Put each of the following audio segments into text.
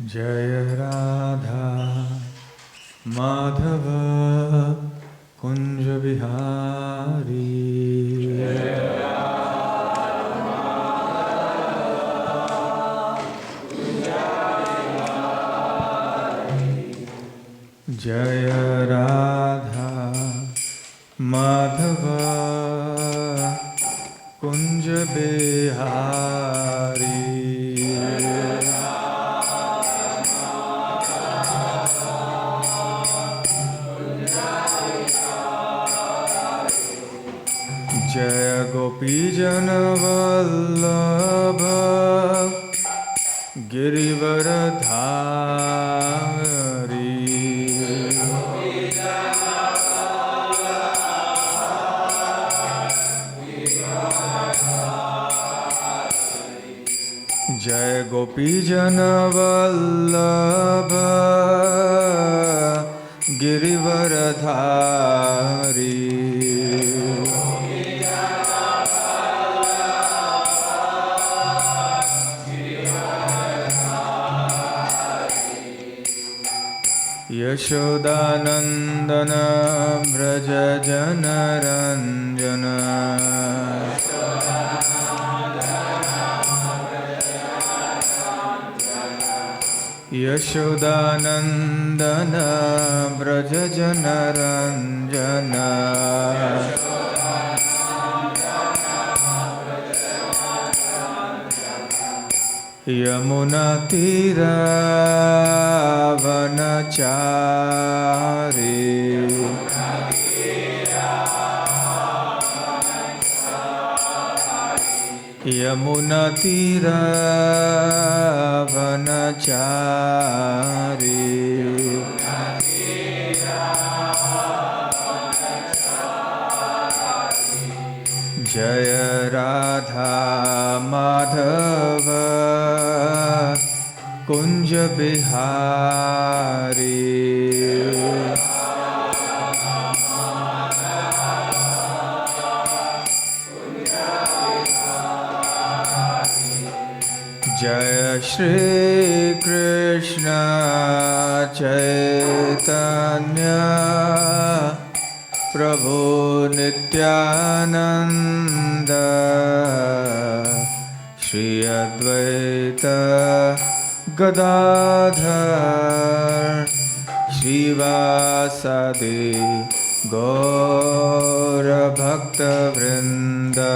Jaya Radha Madhava Kunja Bihari Jaya Radha Madhava Kunja Bihari Jaya Gopi Jana Vallabha Girivaradhari Jaya Gopi Jana Vallabha Girivaradhari Yashodanandana Braja Janaranjana Yashodanandana Braja Janaranjana Yamuna Tira Vanachari Yamuna Tira Vanachari Jaya Radha Madhava Kunja Bihari Jaya Shri Krishna Chaitanya Prabhu Nityananda Shri Advaita Gadadhar Srivasadi Gaura Bhakta Vrinda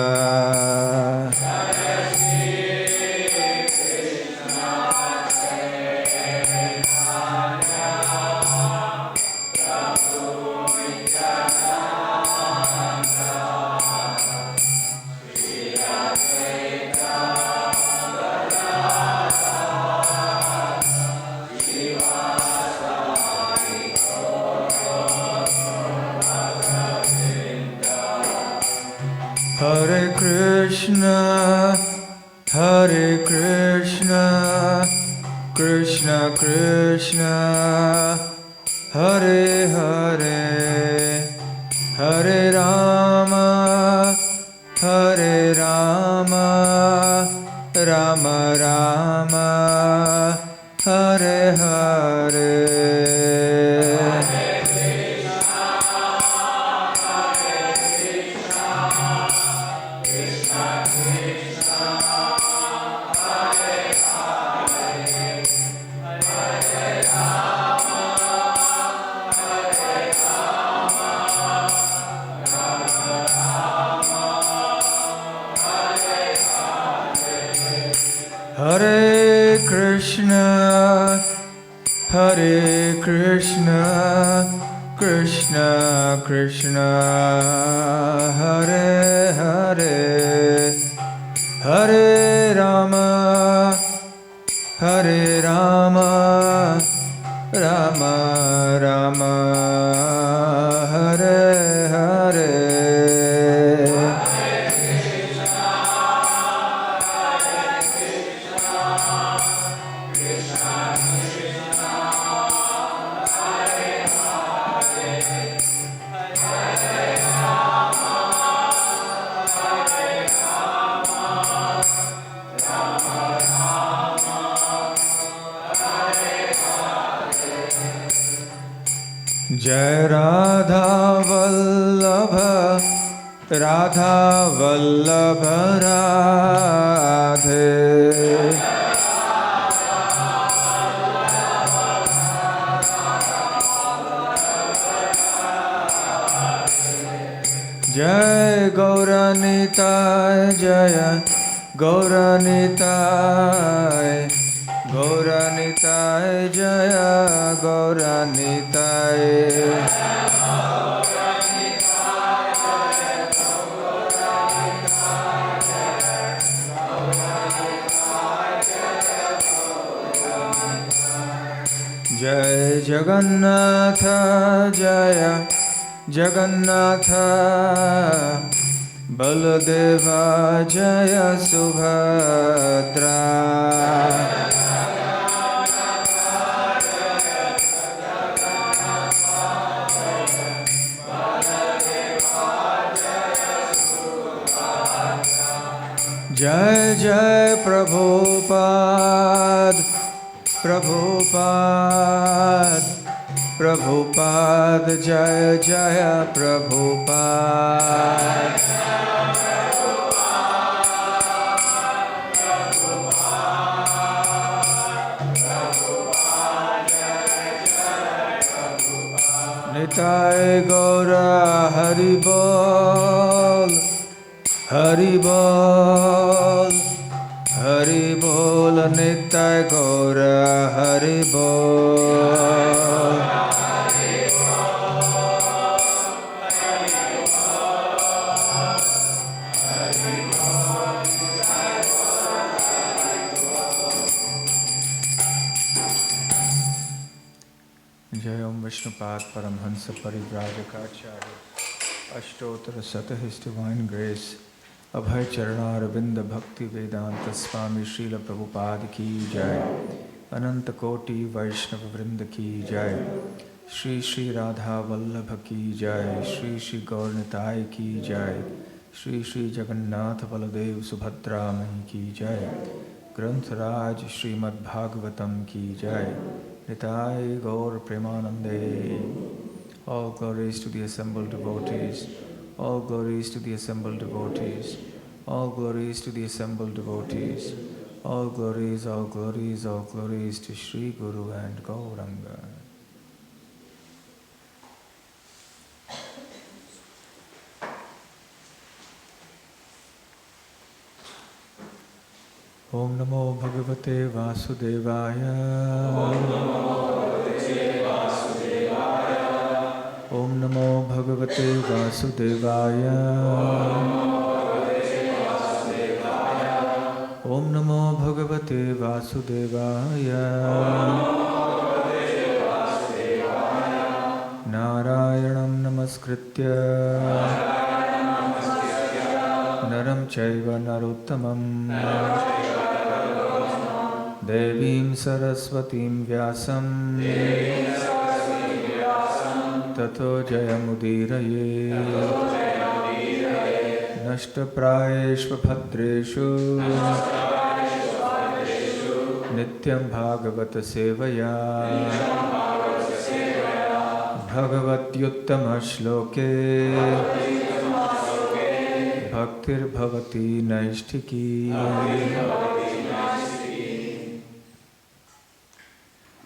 Hare Krishna, Krishna Krishna, Hare Hare, Hare Rama, Rama Rama, Hare Hare. Hare Krishna, Krishna Krishna, Hare Hare, Hare Rama, Rama Rama, Hare Hare. Jai Radha Vallabha Radha Vallabha Radhe Jai Gauranitai Jaya Gauranitai Gauranitai Jaya Gauranitai Jai Jagannatha Jaya Jagannatha Baladeva Jaya Subhadra Jai Jai Prabhupada Prabhupada Prabhupada Jaya Jaya Prabhupada Nitai Gaura Haribol Haribol Haribol Nitai Gaura Haribol Jai Om Vishnupad Paramhansa Parivrajakaacharya Ashtottara Sata His Divine Grace Abhay Charana Ravinda Bhaktivedanta Swami Srila Prabhupada Ki Jai Ananta Koti Vaishnava Vrinda Ki Jai Shri Shri Radha Vallabha Ki Jai Shri Shri Gaurnitai Ki Jai Shri Shri Jagannath Baladev Subhadra Mahi Ki Jai Granth Raj Srimad Bhagavatam Ki Jai Nitai Gaur Premanande. All glories to the assembled devotees. All glories to the assembled devotees. All glories to the assembled devotees. All glories, all glories, all glories to Sri Guru and Gauranga. Om Namo Bhagavate Vasudevaya. Om Namo Bhagavate Vasudevaya. Om Namo Bhagavate Vasudevaya. Narayanam Namaskritya Naram Chaiva Narottamam Devim Saraswatim Vyasam Tato Jayamudiraye Nashtaprayeshva Bhadreshu Nityam Bhagavata Sevaya Bhagavatyuttama Shloke Bhaktir Bhavati Naishtiki.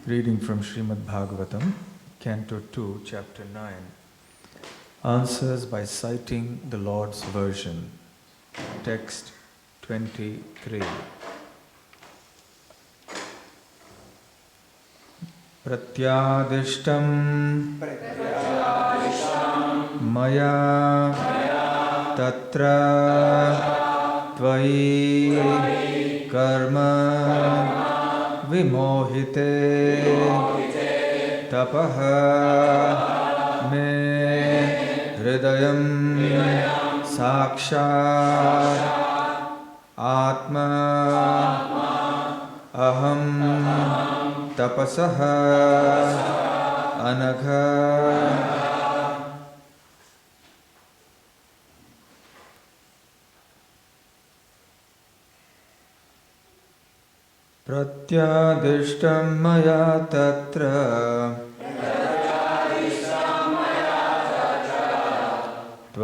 Reading from Srimad Bhagavatam, Canto 2, Chapter 9. Answers by citing the Lord's version. Text 23. Pratyadishtam Maya Tatra Tvai Karma Vimohite Tapaha Me Hridayam Sakshat Atma Aham Tapasaha Anagha. Pratyadishtam maya tatra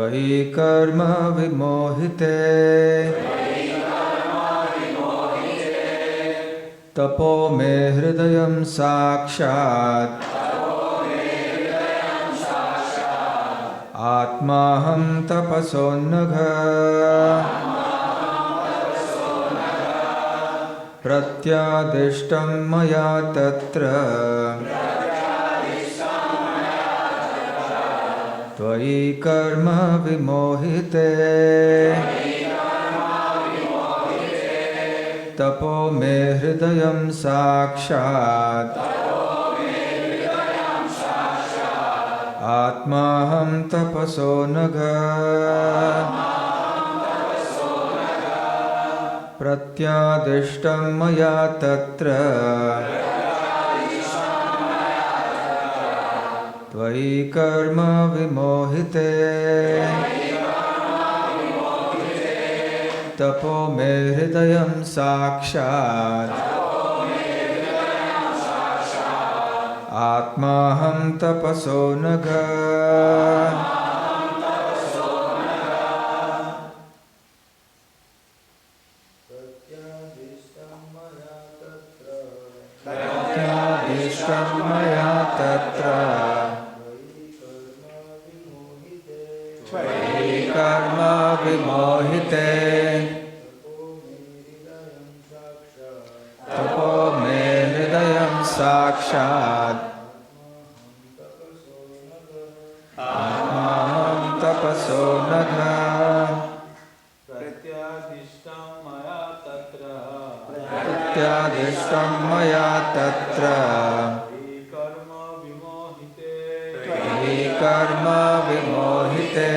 Tvayi karma vimohite tapo me hridayam sakshat atmaham tapasonnagha pratyadishtam maya tatra Tvayi karma vimohite tapo me hridayam sakshat atmaham tapaso nagha pratyadishtam maya tatra Tvayi karma vimohite tapo me hridayam sakshat atmaham tapaso nagha pratyadishtam maya tatra Tvayi karma vimohite tapo me hridayam sakshat atmaham tapaso nagha pratyadishtam maya tatra Tvayi karma vimohite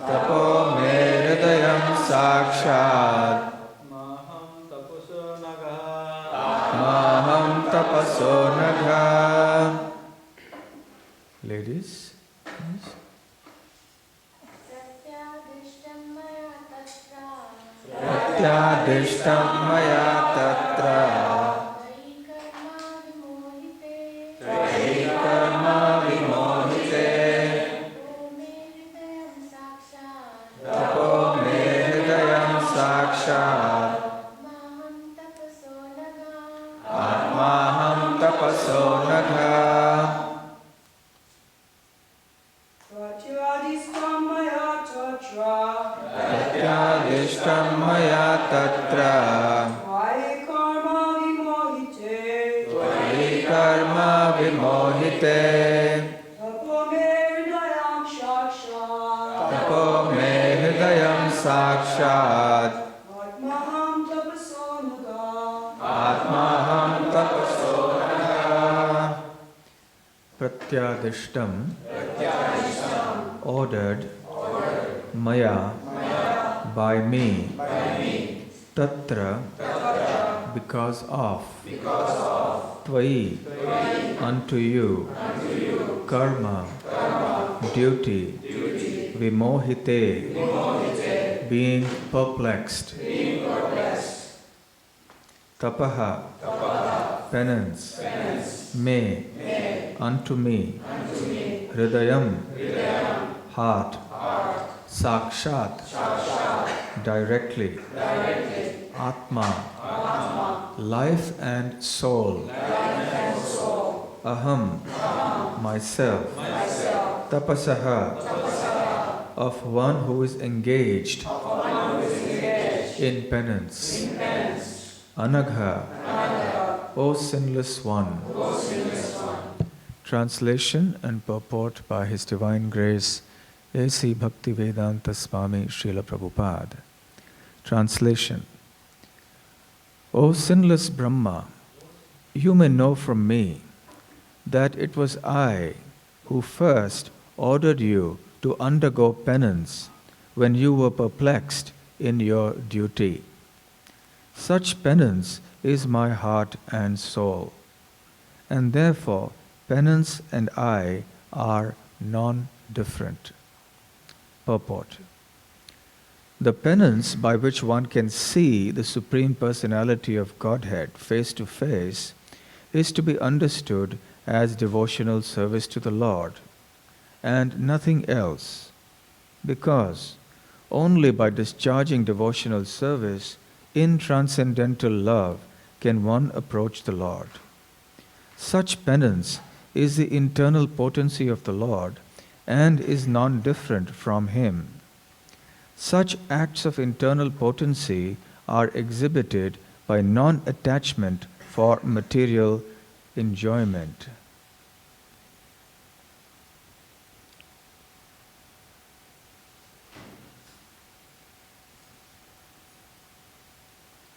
tapo me hridayam sakshat maham tapaso nagha. Ladies, please. Pratyadishtam maya tatra Tvayi karma vimohite tapo me hridayam sakshat atmaham tapaso nagha pratyadishtam maya tatra Tvayi karma vimohite tapo me hridayam sakshat atmaham tapaso nagha pratyadishtam ordered maya by me tatra because of Tvayi unto you karma duty vimohite being perplexed tapaha penance me unto me hridayam heart sakshat directly atma life and soul aham myself tapasaha of one who is engaged in penance anagha O sinless one. Translation and purport by His Divine Grace A.C. Bhaktivedanta Swami Srila Prabhupada. Translation. O sinless Brahma, you may know from me that it was I who first ordered you to undergo penance when you were perplexed in your duty. Such penance is my heart and soul, and therefore penance and I are non-different. Purport. The penance by which one can see the Supreme Personality of Godhead face to face is to be understood as devotional service to the Lord, and nothing else, because only by discharging devotional service in transcendental love can one approach the Lord. Such penance is the internal potency of the Lord and is non-different from Him. Such acts of internal potency are exhibited by non-attachment for material enjoyment.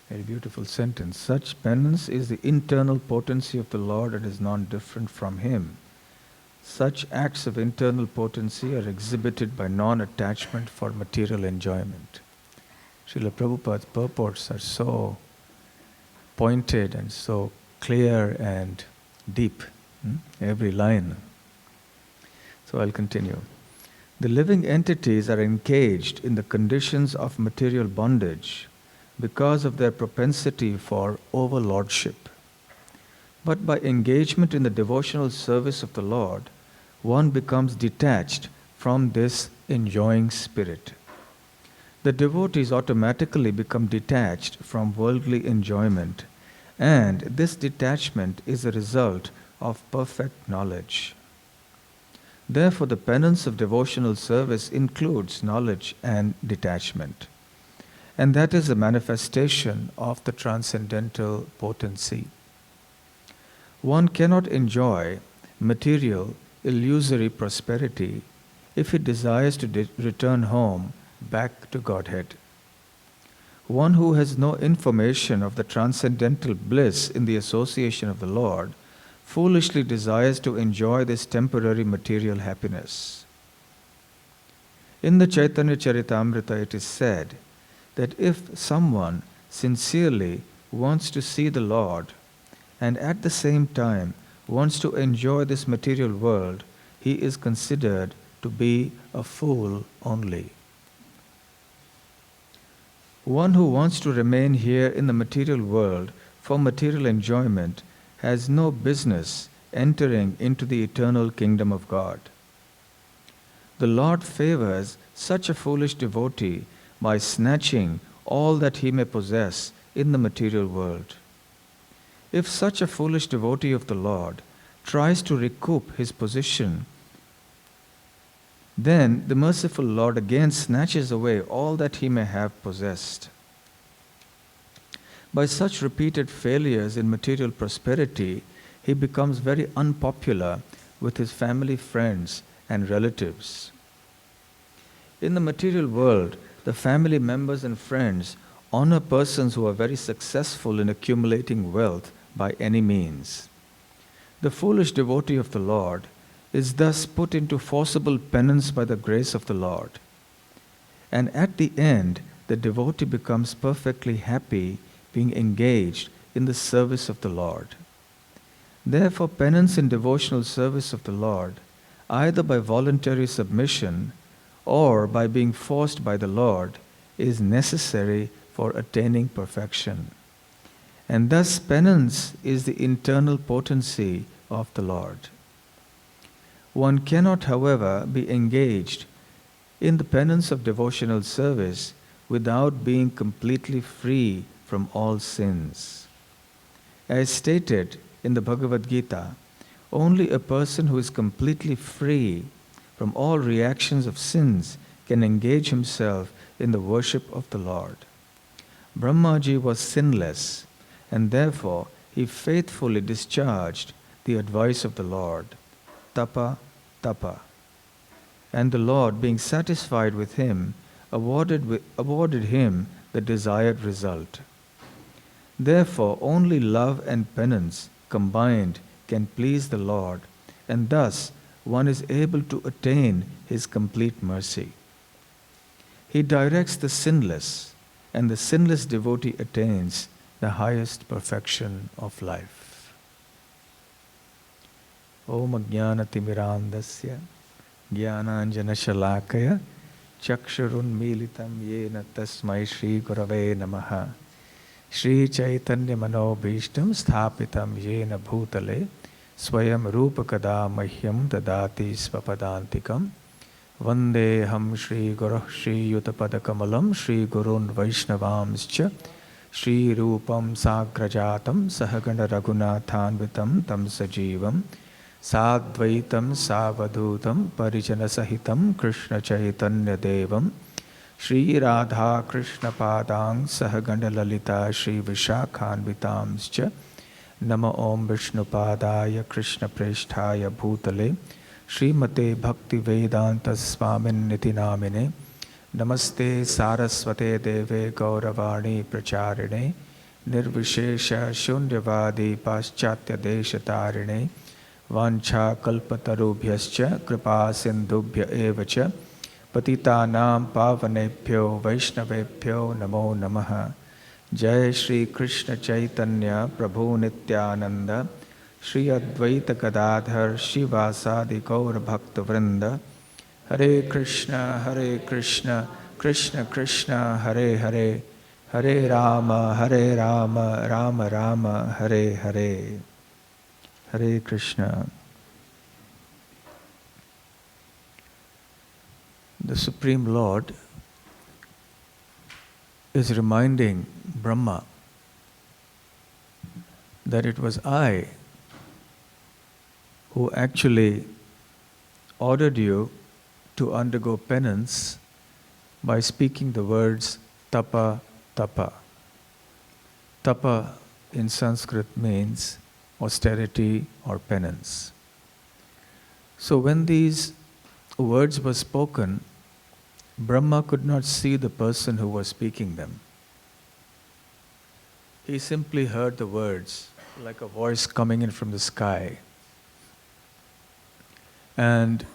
Very beautiful sentence. Such penance is the internal potency of the Lord and is non-different from Him. Such acts of internal potency are exhibited by non-attachment for material enjoyment. Srila Prabhupada's purports are so pointed and so clear and deep. Every line. So I'll continue. The living entities are engaged in the conditions of material bondage because of their propensity for overlordship. But by engagement in the devotional service of the Lord, one becomes detached from this enjoying spirit. The devotees automatically become detached from worldly enjoyment, and this detachment is a result of perfect knowledge. Therefore, the penance of devotional service includes knowledge and detachment. And that is a manifestation of the transcendental potency. One cannot enjoy material, illusory prosperity if he desires to return home back to Godhead. One who has no information of the transcendental bliss in the association of the Lord foolishly desires to enjoy this temporary material happiness. In the Chaitanya Charitamrita it is said that if someone sincerely wants to see the Lord and at the same time wants to enjoy this material world, he is considered to be a fool only. One who wants to remain here in the material world for material enjoyment has no business entering into the eternal kingdom of God. The Lord favors such a foolish devotee by snatching all that he may possess in the material world. If such a foolish devotee of the Lord tries to recoup his position, then the merciful Lord again snatches away all that he may have possessed. By such repeated failures in material prosperity, he becomes very unpopular with his family, friends, and relatives. In the material world, the family members and friends honor persons who are very successful in accumulating wealth by any means. The foolish devotee of the Lord is thus put into forcible penance by the grace of the Lord. And at the end, the devotee becomes perfectly happy being engaged in the service of the Lord. Therefore, penance in devotional service of the Lord, either by voluntary submission or by being forced by the Lord, is necessary for attaining perfection. And thus penance is the internal potency of the Lord. One cannot, however, be engaged in the penance of devotional service without being completely free from all sins. As stated in the Bhagavad Gita, only a person who is completely free from all reactions of sins can engage himself in the worship of the Lord. Brahmaji was sinless, and therefore he faithfully discharged the advice of the Lord, tapa, tapa. And the Lord, being satisfied with him, awarded him the desired result. Therefore, only love and penance combined can please the Lord, and thus one is able to attain His complete mercy. He directs the sinless, and the sinless devotee attains the highest perfection of life. Om Ajnana-timirandasya Jnananjana-shalakaya Chakshurunmilitam Yena Tasmai Shri Gurave Namaha Shri Chaitanya Manobhishtam Sthapitam Yena Bhutale Swayam Rupakada Mahyam Dadati Svapadantikam Vandeham Shri Guruh Shri Yutapadakamalam Shri Gurun Vaishnavamscha Shri Rupam Sagrajatam Sahagana Raghunathanvitam Tam Sajivam Sadvaitam Savadutam Parijana Sahitam Krishna Chaitanya Devam Shri Radha Krishna Padang Sahagana Lalita Shri Vishakhanvitamscha Nama Om Vishnupadaya Krishna Presthaya Bhutale Srimate Bhaktivedanta Swamin Niti Namine Namaste Saraswate Deve Gauravani Pracharine Nirvishesha Shunyavadi Paschatya Deshatarine Vancha Kalpatarubhyascha Kripa Sindhubhya Evacha Patitanam Pavanebhyo Vaishnavebhyo Namo Namaha Jai Shri Krishna Chaitanya Prabhu Nityananda Shri Advaita Gadadhar Shivasadi Gaur Bhakta Vrinda Hare Krishna Krishna Krishna Hare Hare Hare Rama Rama Rama Hare Hare Hare Krishna. The Supreme Lord is reminding Brahma that it was I who actually ordered you to undergo penance by speaking the words tapa, tapa. Tapa in Sanskrit means austerity or penance. So when these words were spoken, Brahma could not see the person who was speaking them. He simply heard the words like a voice coming in from the sky. And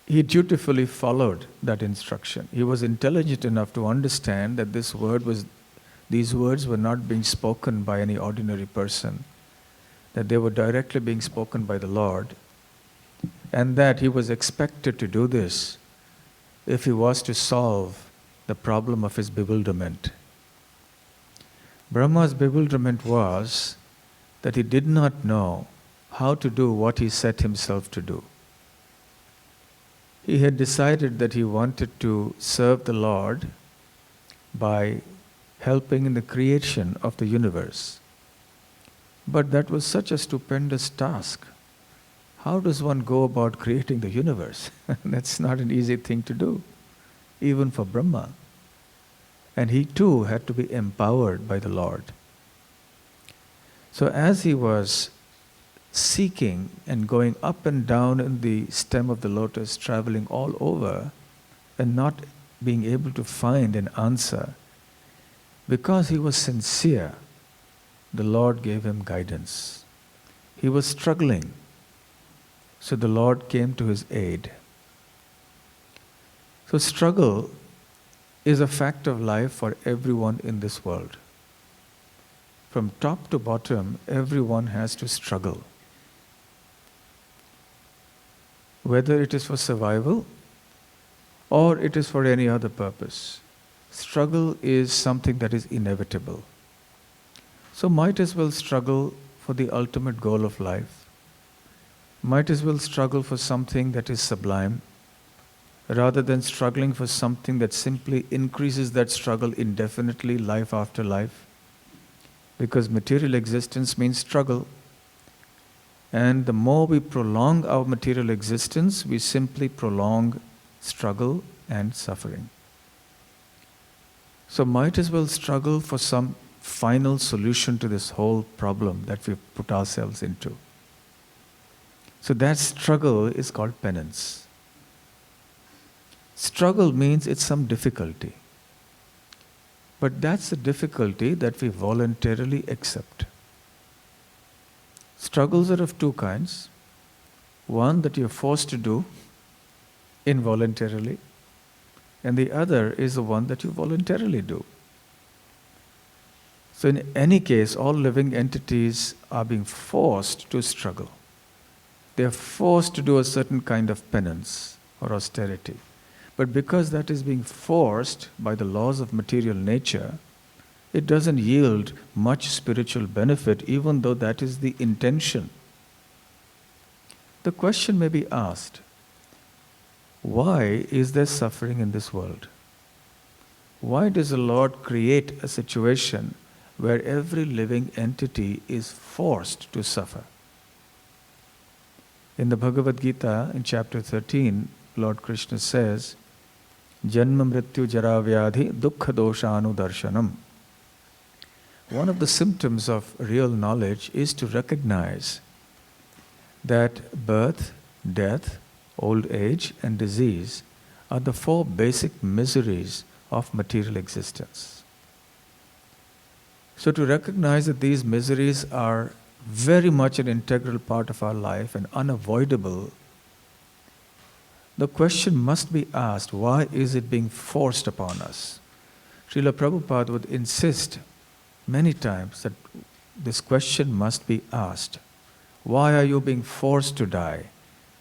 he dutifully followed that instruction. He was intelligent enough to understand that these words were not being spoken by any ordinary person, that they were directly being spoken by the Lord, and that he was expected to do this if he was to solve the problem of his bewilderment. Brahma's bewilderment was that he did not know how to do what he set himself to do. He had decided that he wanted to serve the Lord by helping in the creation of the universe. But that was such a stupendous task. How does one go about creating the universe? That's not an easy thing to do, even for Brahma. And he too had to be empowered by the Lord. So as he was seeking and going up and down in the stem of the lotus, traveling all over and not being able to find an answer, because he was sincere, the Lord gave him guidance. He was struggling, so the Lord came to his aid. So struggle is a fact of life for everyone in this world. From top to bottom, everyone has to struggle. Whether it is for survival or it is for any other purpose, struggle is something that is inevitable. So might as well struggle for the ultimate goal of life. Might as well struggle for something that is sublime, rather than struggling for something that simply increases that struggle indefinitely, life after life. Because material existence means struggle. And the more we prolong our material existence, we simply prolong struggle and suffering. So might as well struggle for some final solution to this whole problem that we've put ourselves into. So that struggle is called penance. Struggle means it's some difficulty. But that's the difficulty that we voluntarily accept. Struggles are of two kinds. One that you're forced to do involuntarily, and the other is the one that you voluntarily do. So in any case, all living entities are being forced to struggle. They are forced to do a certain kind of penance or austerity. But because that is being forced by the laws of material nature, it doesn't yield much spiritual benefit, even though that is the intention. The question may be asked, why is there suffering in this world? Why does the Lord create a situation where every living entity is forced to suffer? In the Bhagavad Gita, in chapter 13, Lord Krishna says, Janma mrityu jara vyadhi dukkha doshanu darshanam. One of the symptoms of real knowledge is to recognize that birth, death, old age, and disease are the four basic miseries of material existence. So to recognize that these miseries are very much an integral part of our life and unavoidable, the question must be asked, why is it being forced upon us? Srila Prabhupada would insist many times that this question must be asked. Why are you being forced to die?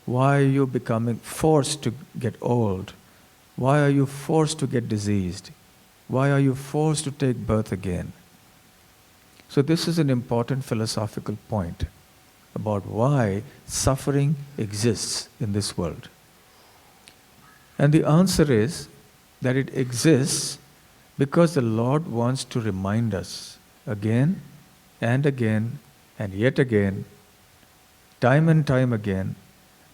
Why are you becoming forced to get old? Why are you forced to get diseased? Why are you forced to take birth again? So this is an important philosophical point about why suffering exists in this world. And the answer is that it exists because the Lord wants to remind us again and again and yet again, time and time again,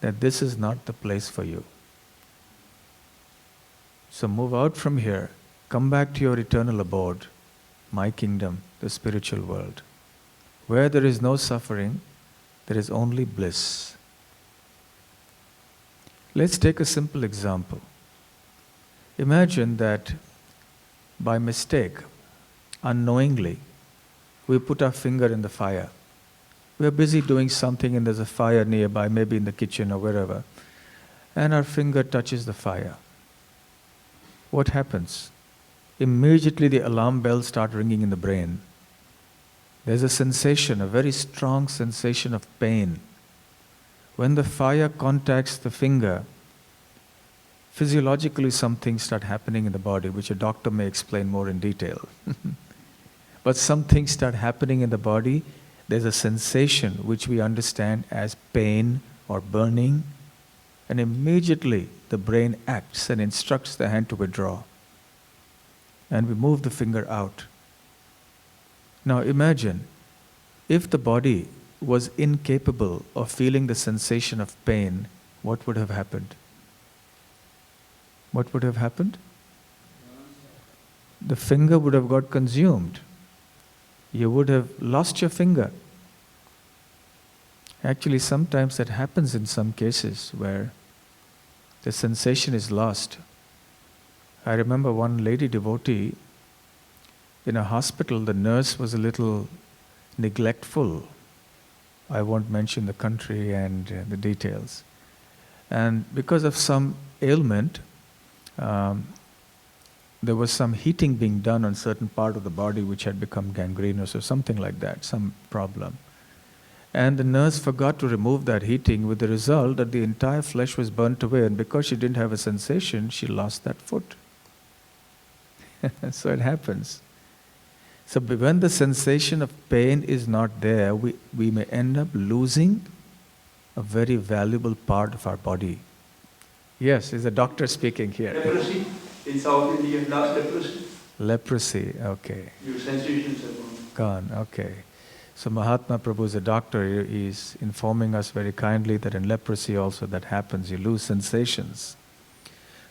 that this is not the place for you. So move out from here, come back to your eternal abode, my kingdom, the spiritual world. Where there is no suffering, there is only bliss. Let's take a simple example. Imagine that by mistake, unknowingly, we put our finger in the fire. We are busy doing something and there's a fire nearby, maybe in the kitchen or wherever, and our finger touches the fire. What happens? Immediately the alarm bells start ringing in the brain. There's a sensation, a very strong sensation of pain. When the fire contacts the finger, physiologically some things start happening in the body, which a doctor may explain more in detail. But some things start happening in the body. There's a sensation which we understand as pain or burning, and immediately the brain acts and instructs the hand to withdraw. And we move the finger out. Now imagine, if the body was incapable of feeling the sensation of pain, what would have happened? What would have happened? The finger would have got consumed. You would have lost your finger. Actually, sometimes that happens in some cases where the sensation is lost. I remember one lady devotee in a hospital, the nurse was a little neglectful. I won't mention the country and the details. And because of some ailment, there was some heating being done on certain part of the body which had become gangrenous or something like that, some problem. And the nurse forgot to remove that heating, with the result that the entire flesh was burnt away, and because she didn't have a sensation, she lost that foot. So it happens. So when the sensation of pain is not there, we may end up losing a very valuable part of our body. Yes, is a doctor speaking here. Leprosy in South India, last leprosy. Leprosy, okay. Your sensations are Gone, okay. So Mahatma Prabhu is a doctor. He is informing us very kindly that in leprosy also that happens. You lose sensations.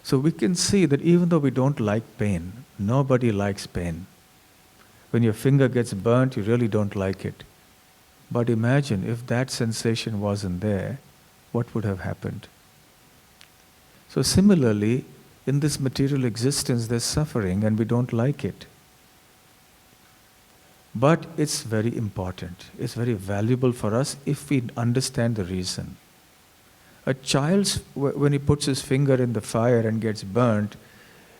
So we can see that even though we don't like pain, nobody likes pain. When your finger gets burnt, you really don't like it. But imagine if that sensation wasn't there, what would have happened? So similarly, in this material existence, there's suffering and we don't like it. But it's very important. It's very valuable for us if we understand the reason. A child, when he puts his finger in the fire and gets burnt,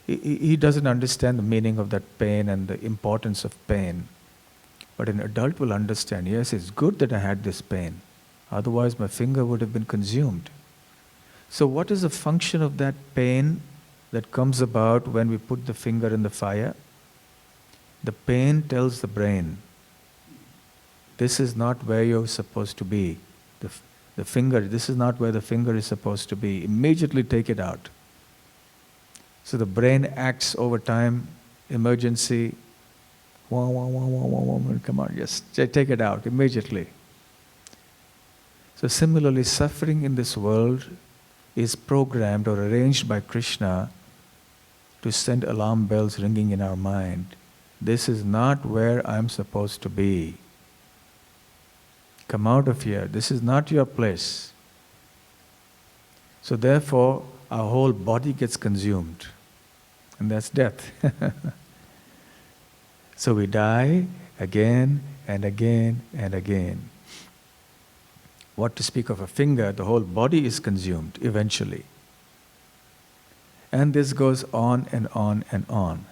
he doesn't understand the meaning of that pain and the importance of pain. But an adult will understand, yes, it's good that I had this pain. Otherwise, my finger would have been consumed. So what is the function of that pain that comes about when we put the finger in the fire? The pain tells the brain, this is not where you're supposed to be. The finger, this is not where the finger is supposed to be. Immediately take it out. So the brain acts over time, emergency, come on, just take it out immediately. So similarly, suffering in this world is programmed or arranged by Krishna to send alarm bells ringing in our mind. This is not where I'm supposed to be. Come out of here. This is not your place. So therefore, our whole body gets consumed. And that's death. So we die again and again and again. What to speak of a finger, the whole body is consumed eventually. And this goes on and on and on.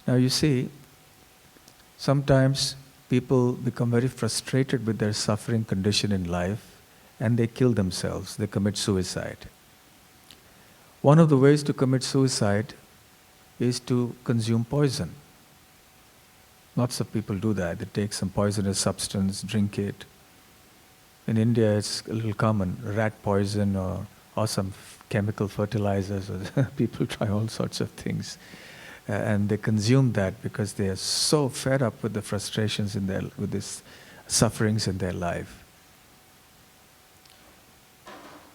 Now you see, sometimes people become very frustrated with their suffering condition in life and they kill themselves, they commit suicide. One of the ways to commit suicide is to consume poison. Lots of people do that. They take some poisonous substance, drink it. In India, it's a little common, rat poison or some chemical fertilizers. Or people try all sorts of things. And they consume that because they are so fed up with the frustrations with these sufferings in their life.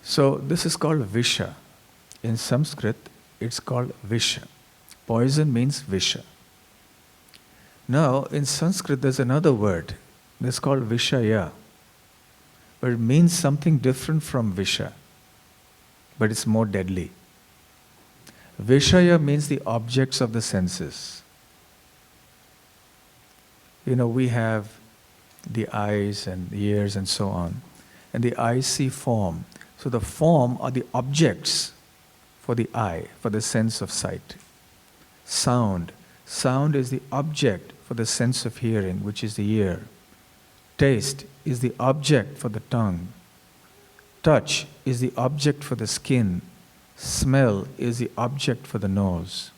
So this is called visha. In Sanskrit, it's called visha. Poison means visha. Now, in Sanskrit, there's another word. It's called vishaya. But it means something different from visha. But it's more deadly. Vishaya means the objects of the senses. You know, we have the eyes and the ears and so on. And the eyes see form. So the form are the objects for the eye, for the sense of sight. Sound. Sound is the object for the sense of hearing, which is the ear. Taste is the object for the tongue. Touch is the object for the skin. Smell is the object for the nose.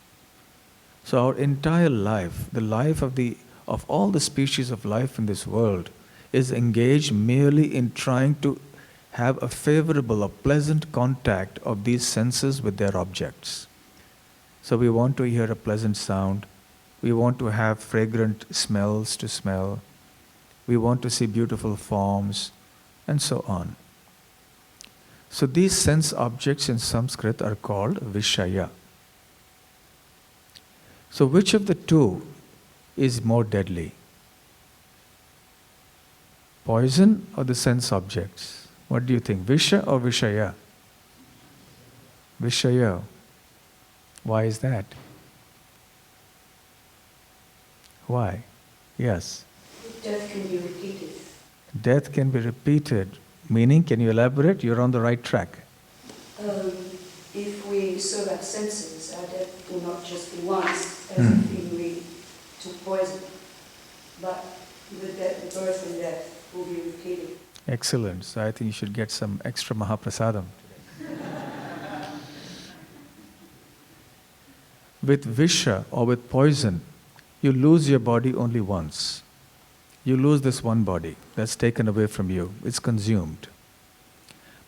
So our entire life, the life of all the species of life in this world, is engaged merely in trying to have a favorable or pleasant contact of these senses with their objects. So we want to hear a pleasant sound. We want to have fragrant smells to smell. We want to see beautiful forms, and so on. So these sense objects in Sanskrit are called vishaya. So which of the two is more deadly? Poison or the sense objects? What do you think? Visha or vishaya? Vishaya. Why is that? Why? Yes. Death can be repeated. Death can be repeated. Meaning, can you elaborate? You're on the right track. If we so that senses, our death will not just be once, as if we took poison, but the birth and death will be repeated. Excellent. So I think you should get some extra Mahaprasadam. With visha or with poison, you lose your body only once. You lose this one body that's taken away from you. It's consumed.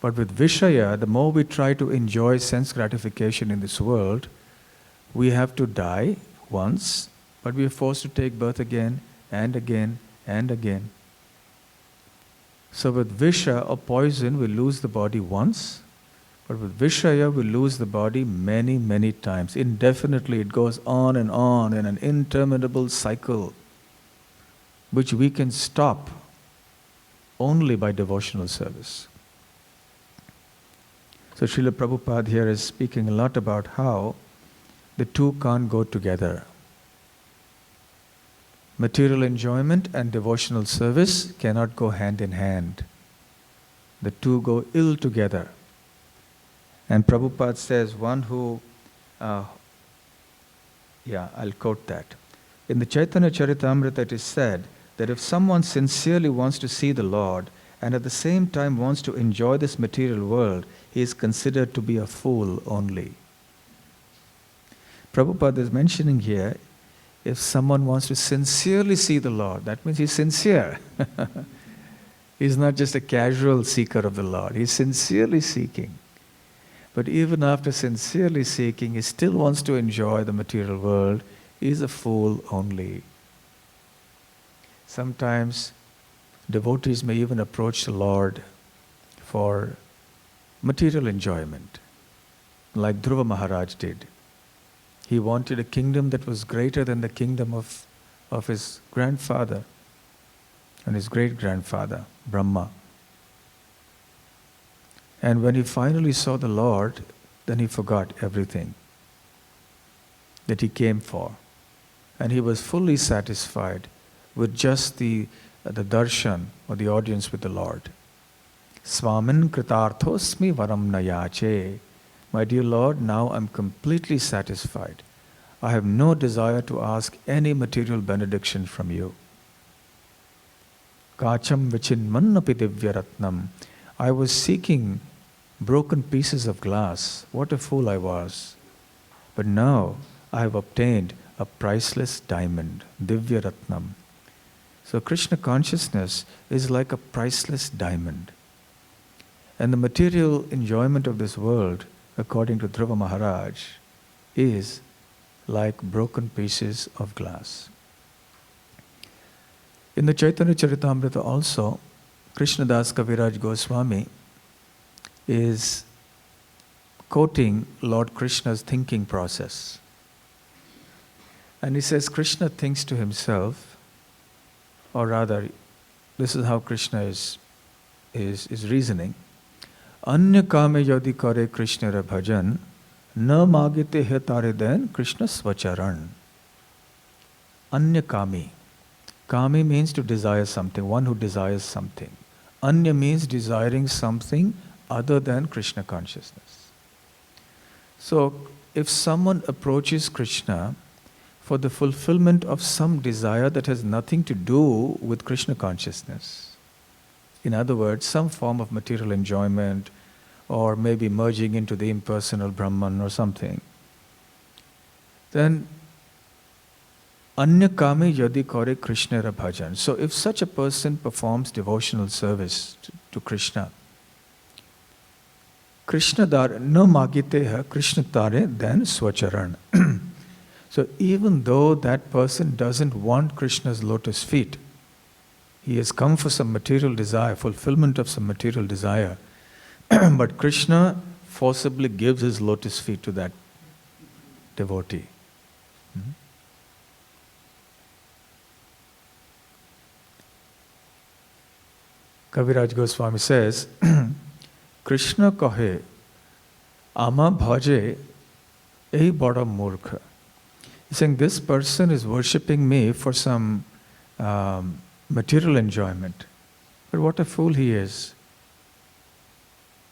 But with vishaya, the more we try to enjoy sense gratification in this world, we have to die once, but we are forced to take birth again and again and again. So with visha or poison, we lose the body once, but with vishaya, we lose the body many, many times. Indefinitely, it goes on in an interminable cycle, which we can stop only by devotional service. So Srila Prabhupada here is speaking a lot about how the two can't go together. Material enjoyment and devotional service cannot go hand in hand. The two go ill together. And Prabhupada says, I'll quote that. In the Chaitanya Charitamrita it is said that if someone sincerely wants to see the Lord and at the same time wants to enjoy this material world, he is considered to be a fool only. Prabhupada is mentioning here, if someone wants to sincerely see the Lord, that means he's sincere. He's not just a casual seeker of the Lord, he's sincerely seeking. But even after sincerely seeking, he still wants to enjoy the material world. He is a fool only. Sometimes devotees may even approach the Lord for material enjoyment, like Dhruva Maharaj did. He wanted a kingdom that was greater than the kingdom of his grandfather and his great-grandfather, Brahma. And when he finally saw the Lord, then he forgot everything that he came for. And he was fully satisfied with just the darshan or the audience with the Lord. Swamin kritarthosmi varam nayache. My dear Lord, now I'm completely satisfied. I have no desire to ask any material benediction from you. Kacham vichinmannapi divyaratnam. I was seeking broken pieces of glass. What a fool I was. But now I have obtained a priceless diamond, divyaratnam. So Krishna consciousness is like a priceless diamond. And the material enjoyment of this world, according to Dhruva Maharaj, is like broken pieces of glass. In the Chaitanya Charitamrita also, Krishnadas Kaviraj Goswami is quoting Lord Krishna's thinking process. And he says, Krishna thinks to himself, or rather, this is how Krishna is reasoning. Anya kame yadi kare Krishna ra bhajan, na magite he tare den Krishna svacharan. Anya kami. Kami means to desire something, one who desires something. Anya means desiring something other than Krishna consciousness. So, if someone approaches Krishna for the fulfillment of some desire that has nothing to do with Krishna consciousness, in other words, some form of material enjoyment, or maybe merging into the impersonal Brahman or something, then Anya kame yadi kare Krishna ra bhajan. So if such a person performs devotional service to Krishna, Krishna dar no magite ha Krishna tare then swacharan. So even though that person doesn't want Krishna's lotus feet, he has come for some material desire, fulfillment of some material desire, but Krishna forcibly gives his lotus feet to that devotee. Kaviraj Goswami says, Krishna kahe, ama bhaje ei bada murkha. He's saying this person is worshipping me for some material enjoyment. But what a fool he is.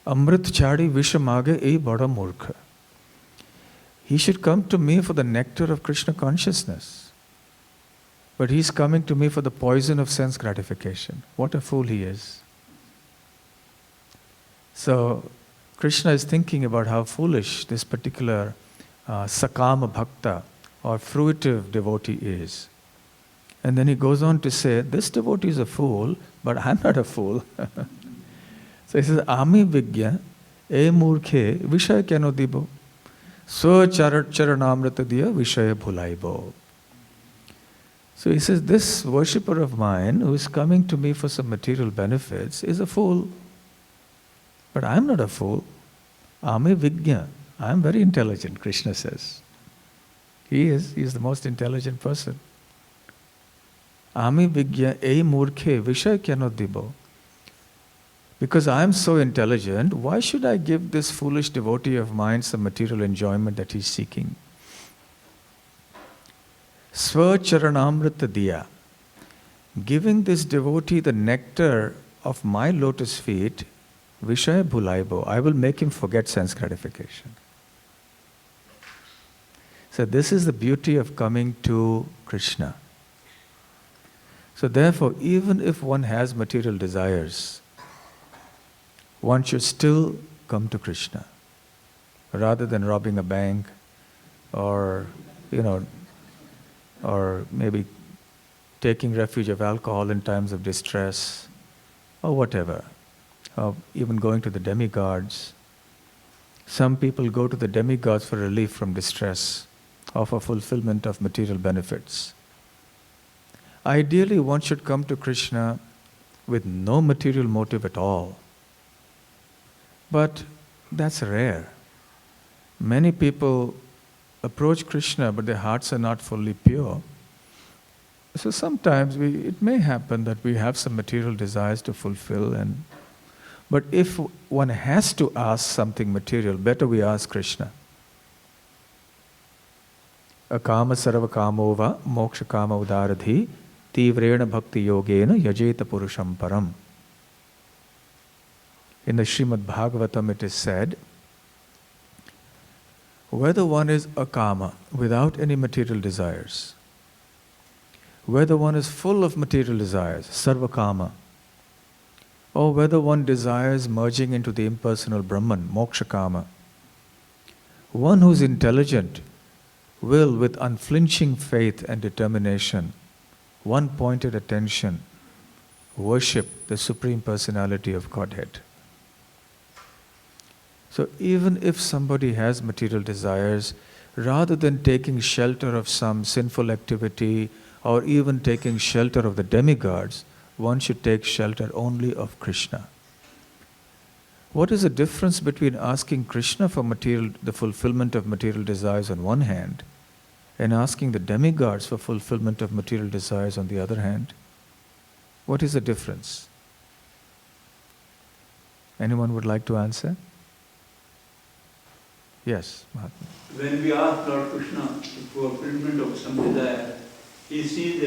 Amrit chadi vishamage ei bada murkha. He should come to me for the nectar of Krishna consciousness. But he's coming to me for the poison of sense gratification. What a fool he is. So, Krishna is thinking about how foolish this particular sakama bhakta or fruitive devotee is. And then he goes on to say, this devotee is a fool, but I'm not a fool. So he says, Ami vigya e murkhe vishaya kyano dibo. So charanamrita diya vishaya bhulaibo. So he says, this worshipper of mine who is coming to me for some material benefits is a fool. But I am not a fool. Ame Vigya. I am very intelligent, Krishna says. He is the most intelligent person. Ame Vigya ei murkhe vishaya kyano dibo. Because I am so intelligent, why should I give this foolish devotee of mine some material enjoyment that he is seeking? Swacharanamrita diya. Giving this devotee the nectar of my lotus feet, Vishaya bhulaibo, I will make him forget sense gratification. So this is the beauty of coming to Krishna. So therefore, even if one has material desires, one should still come to Krishna, rather than robbing a bank or, or maybe taking refuge of alcohol in times of distress, or whatever, or even going to the demigods. Some people go to the demigods for relief from distress or for fulfillment of material benefits. Ideally, one should come to Krishna with no material motive at all. But that's rare. Many people approach Krishna, but their hearts are not fully pure. So sometimes it may happen that we have some material desires to fulfill, but if one has to ask something material, better we ask Krishna. Akama sarva kamova moksha kama udaradhi tivrena bhakti yogena yajeta purusham param. In the Srimad Bhagavatam it is said, whether one is akama, without any material desires, whether one is full of material desires, sarva kama, or whether one desires merging into the impersonal Brahman, moksha kama, one who is intelligent will, with unflinching faith and determination, one-pointed attention, worship the Supreme Personality of Godhead. So even if somebody has material desires, rather than taking shelter of some sinful activity or even taking shelter of the demigods, one should take shelter only of Krishna. What is the difference between asking Krishna for the fulfillment of material desires on one hand and asking the demigods for fulfillment of material desires on the other hand? What is the difference? Anyone would like to answer? Yes, Mahatma. When we ask Lord Krishna for fulfillment of some desire, he sees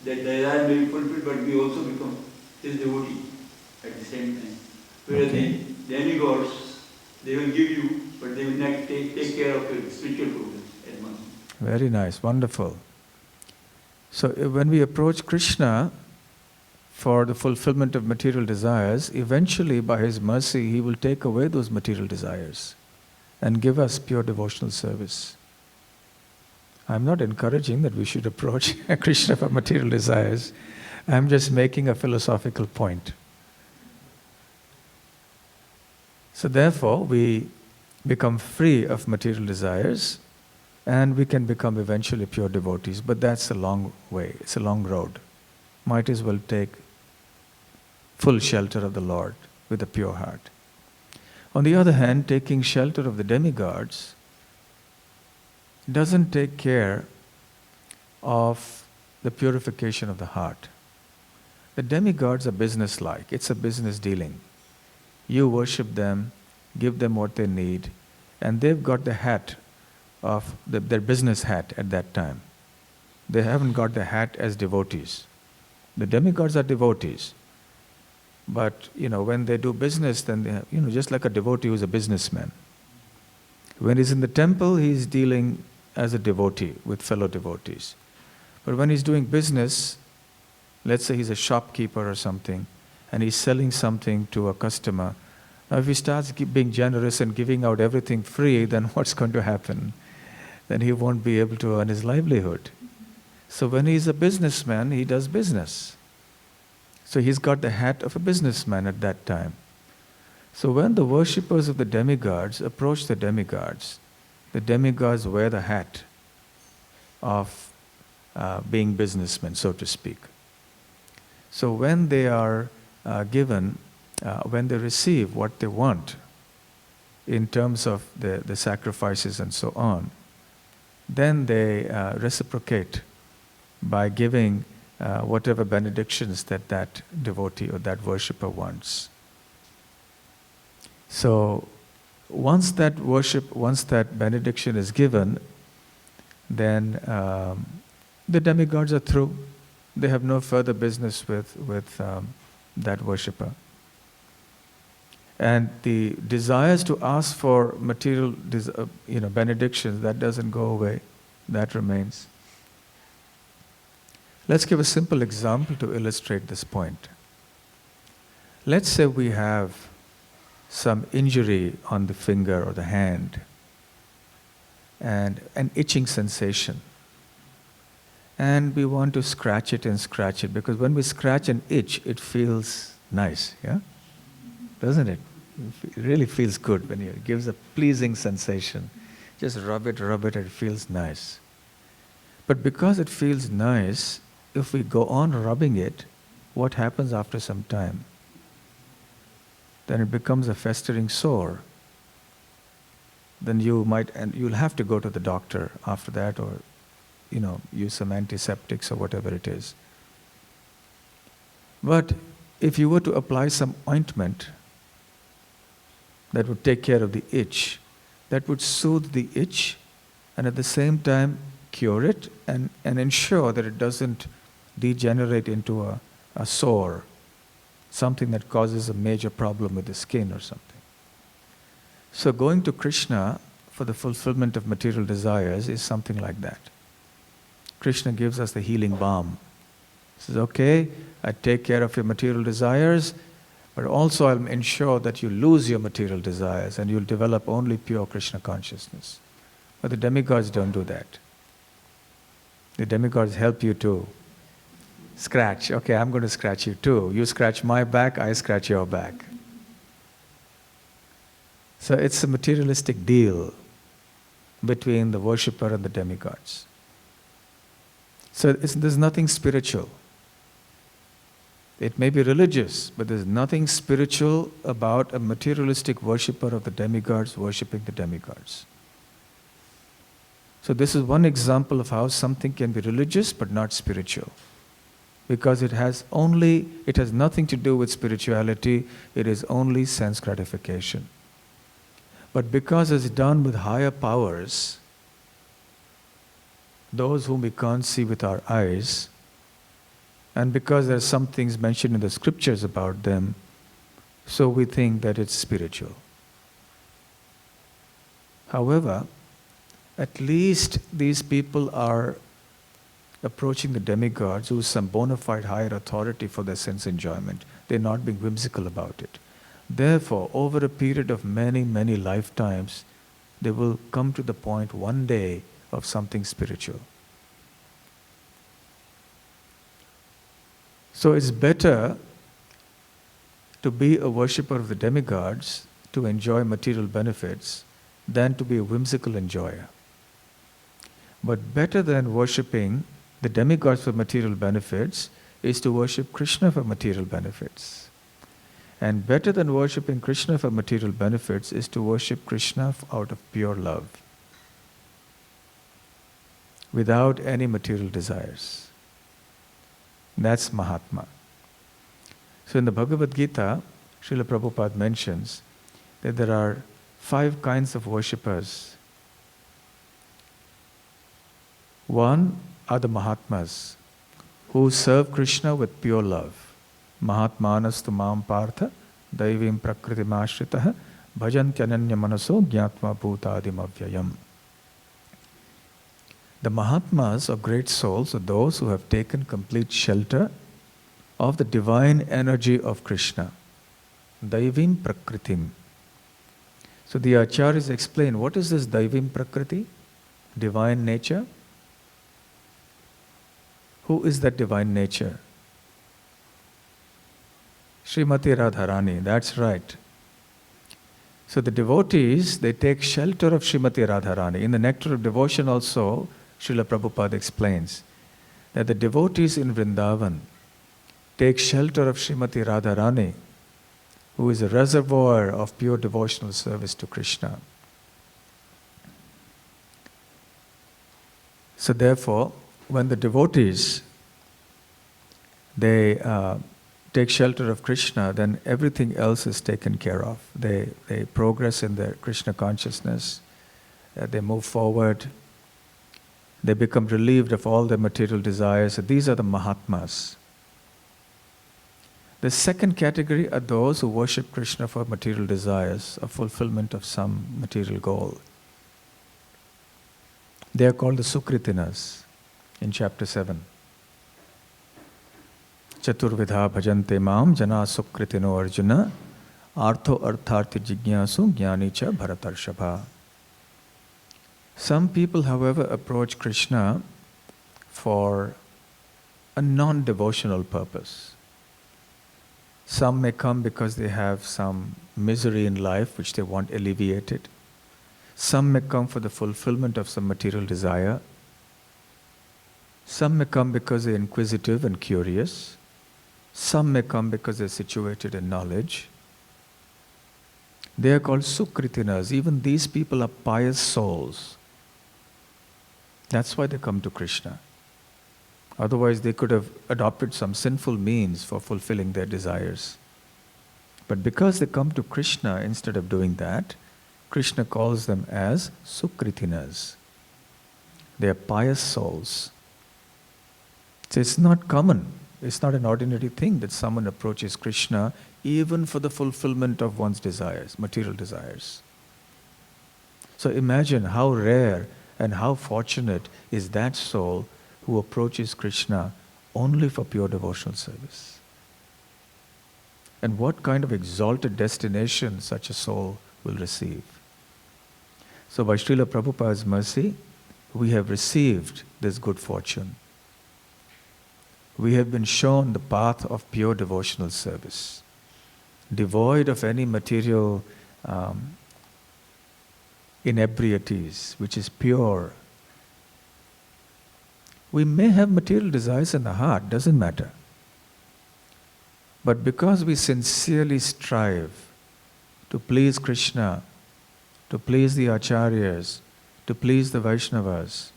that desire may be fulfilled, but we also become his devotee at the same time. Whereas the demigods, they will give you, but they will not take care of your spiritual progress as much. Very nice, wonderful. So when we approach Krishna for the fulfillment of material desires, eventually by his mercy he will take away those material desires and give us pure devotional service. I'm not encouraging that we should approach Krishna for material desires. I'm just making a philosophical point. So therefore, we become free of material desires and we can become eventually pure devotees. But that's a long way, it's a long road. Might as well take full shelter of the Lord with a pure heart. On the other hand, taking shelter of the demigods doesn't take care of the purification of the heart. The demigods are business-like. It's a business dealing. You worship them, give them what they need, and they've got the hat of their business hat at that time. They haven't got the hat as devotees. The demigods are devotees. But, when they do business, then they have, just like a devotee who's a businessman. When he's in the temple, he's dealing as a devotee with fellow devotees. But when he's doing business, let's say he's a shopkeeper or something, and he's selling something to a customer. Now if he starts being generous and giving out everything free, then what's going to happen? Then he won't be able to earn his livelihood. So when he's a businessman, he does business. So he's got the hat of a businessman at that time. So when the worshippers of the demigods approach the demigods wear the hat of being businessmen, so to speak. So when they are when they receive what they want in terms of the sacrifices and so on, then they reciprocate by giving whatever benedictions that devotee or that worshipper wants. So once that benediction is given, then the demigods are through. They have no further business with that worshipper. And the desires to ask for material benedictions, that doesn't go away, that remains. Let's give a simple example to illustrate this point. Let's say we have some injury on the finger or the hand and an itching sensation. and we want to scratch it and scratch it, because when we scratch an itch, it feels nice, yeah? Doesn't it? It really feels good when it gives a pleasing sensation. Just rub it, it feels nice. But because it feels nice, if we go on rubbing it, what happens after some time? Then it becomes a festering sore. Then you'll have to go to the doctor after that, or use some antiseptics or whatever it is. But if you were to apply some ointment that would take care of the itch, that would soothe the itch and at the same time cure it and ensure that it doesn't degenerate into a sore, something that causes a major problem with the skin or something. So going to Krishna for the fulfillment of material desires is something like that. Krishna gives us the healing balm. He says, okay, I take care of your material desires, but also I'll ensure that you lose your material desires and you'll develop only pure Krishna consciousness. But the demigods don't do that. The demigods help you to scratch. Okay, I'm going to scratch you too. You scratch my back, I scratch your back. So it's a materialistic deal between the worshipper and the demigods. So there's nothing spiritual. It may be religious, but there's nothing spiritual about a materialistic worshipper of the demigods worshipping the demigods. So this is one example of how something can be religious but not spiritual. Because it has nothing to do with spirituality, it is only sense gratification. But because it's done with higher powers, those whom we can't see with our eyes, and because there are some things mentioned in the scriptures about them, so we think that it's spiritual. However, at least these people are approaching the demigods who is some bona fide higher authority for their sense enjoyment. They're not being whimsical about it. Therefore, over a period of many, many lifetimes, they will come to the point one day of something spiritual. So it's better to be a worshipper of the demigods to enjoy material benefits than to be a whimsical enjoyer. But better than worshipping the demigods for material benefits is to worship Krishna for material benefits. And better than worshipping Krishna for material benefits is to worship Krishna out of pure love, without any material desires. That's Mahatma. So in the Bhagavad Gita, Srila Prabhupada mentions that there are 5 kinds of worshippers. One are the Mahatmas, who serve Krishna with pure love. Mahatmanastu mam partha daivim prakritimashritaha bhajantyananya manaso jnatva bhutadim avyayam. The Mahatmas or great souls are those who have taken complete shelter of the divine energy of Krishna. Daivim Prakritim. So the Acharyas explain, what is this Daivim Prakriti? Divine nature? Who is that divine nature? Srimati Radharani, that's right. So the devotees, they take shelter of Srimati Radharani. In the Nectar of Devotion also, Srila Prabhupada explains that the devotees in Vrindavan take shelter of Srimati Radharani, who is a reservoir of pure devotional service to Krishna. So therefore, when the devotees, they take shelter of Krishna, then everything else is taken care of. They progress in their Krishna consciousness, they move forward, they become relieved of all their material desires. So these are the Mahatmas. The second category are those who worship Krishna for material desires, a fulfillment of some material goal. They are called the Sukritinas in chapter 7. Chaturvidha bhajante mam jana sukritino arjuna artho artharthi jignasu jnani cha bharatarshabha. Some people, however, approach Krishna for a non-devotional purpose. Some may come because they have some misery in life which they want alleviated. Some may come for the fulfillment of some material desire. Some may come because they're inquisitive and curious. Some may come because they're situated in knowledge. They are called Sukritinas. Even these people are pious souls. That's why they come to Krishna. Otherwise, they could have adopted some sinful means for fulfilling their desires. But because they come to Krishna instead of doing that, Krishna calls them as Sukritinas. They are pious souls. So it's not common. It's not an ordinary thing that someone approaches Krishna even for the fulfillment of one's desires, material desires. So imagine how rare and how fortunate is that soul who approaches Krishna only for pure devotional service. And what kind of exalted destination such a soul will receive. So by Srila Prabhupada's mercy, we have received this good fortune. We have been shown the path of pure devotional service, devoid of any material inebrieties, which is pure. We may have material desires in the heart, doesn't matter. But because we sincerely strive to please Krishna, to please the Acharyas, to please the Vaishnavas,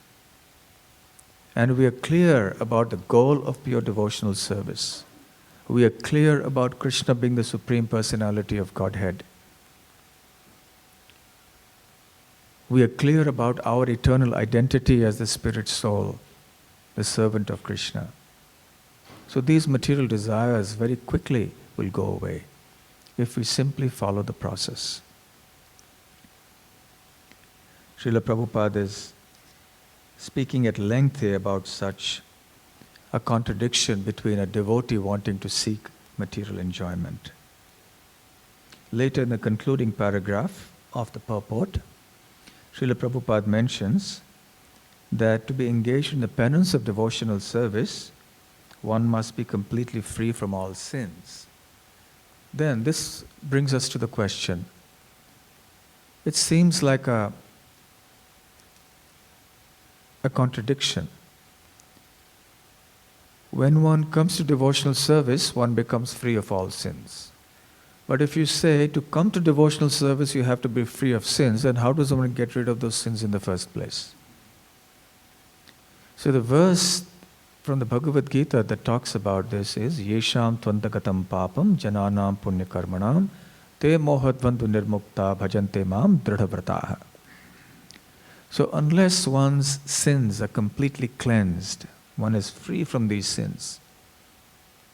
and we are clear about the goal of pure devotional service, we are clear about Krishna being the Supreme Personality of Godhead, we are clear about our eternal identity as the spirit soul, the servant of Krishna. So these material desires very quickly will go away if we simply follow the process. Srila Prabhupada is speaking at length here about such a contradiction between a devotee wanting to seek material enjoyment. Later in the concluding paragraph of the purport, Srila Prabhupada mentions that to be engaged in the penance of devotional service, one must be completely free from all sins. Then this brings us to the question. It seems like a contradiction. When one comes to devotional service, one becomes free of all sins. But if you say to come to devotional service you have to be free of sins, then how does one get rid of those sins in the first place? So the verse from the Bhagavad Gita that talks about this is Yesham tvantagatam papam jananam punyakarmanam te mohadvantu nirmukta bhajante mam dridhavrataha. So unless one's sins are completely cleansed, one is free from these sins.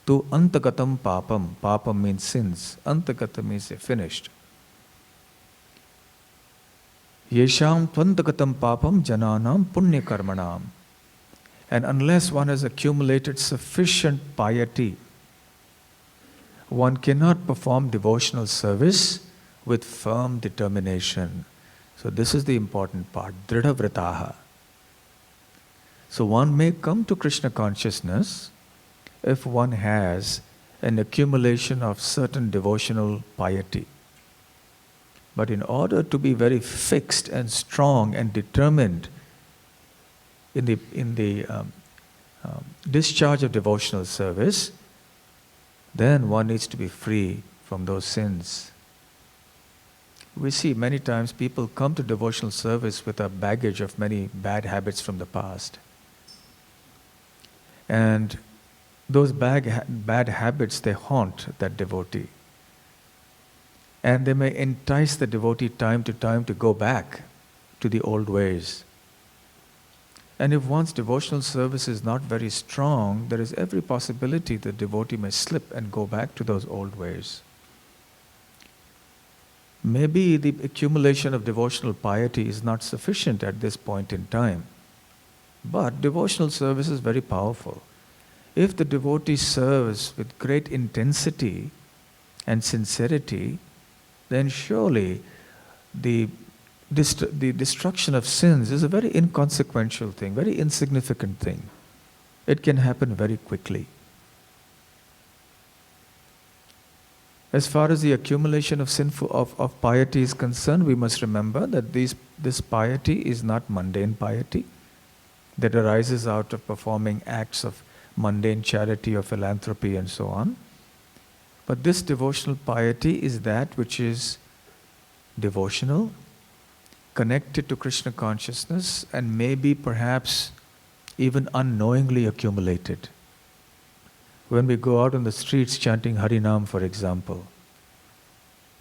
Tu antagatam papam, papam means sins, antagatam means finished. Yesham tvantagatam papam jananam punyakarmanam. And unless one has accumulated sufficient piety, one cannot perform devotional service with firm determination. So this is the important part, dridhavrataha. So one may come to Krishna consciousness if one has an accumulation of certain devotional piety. But in order to be very fixed and strong and determined in the discharge of devotional service, then one needs to be free from those sins. We see many times people come to devotional service with a baggage of many bad habits from the past. And those bad habits, they haunt that devotee. And they may entice the devotee time to time to go back to the old ways. And if one's devotional service is not very strong, there is every possibility the devotee may slip and go back to those old ways. Maybe the accumulation of devotional piety is not sufficient at this point in time. But devotional service is very powerful. If the devotee serves with great intensity and sincerity, then surely the destruction of sins is a very inconsequential thing, very insignificant thing. It can happen very quickly. As far as the accumulation of piety is concerned, we must remember that this piety is not mundane piety that arises out of performing acts of mundane charity or philanthropy and so on. But this devotional piety is that which is devotional, connected to Krishna consciousness, and maybe perhaps even unknowingly accumulated. When we go out on the streets chanting Harinam, for example,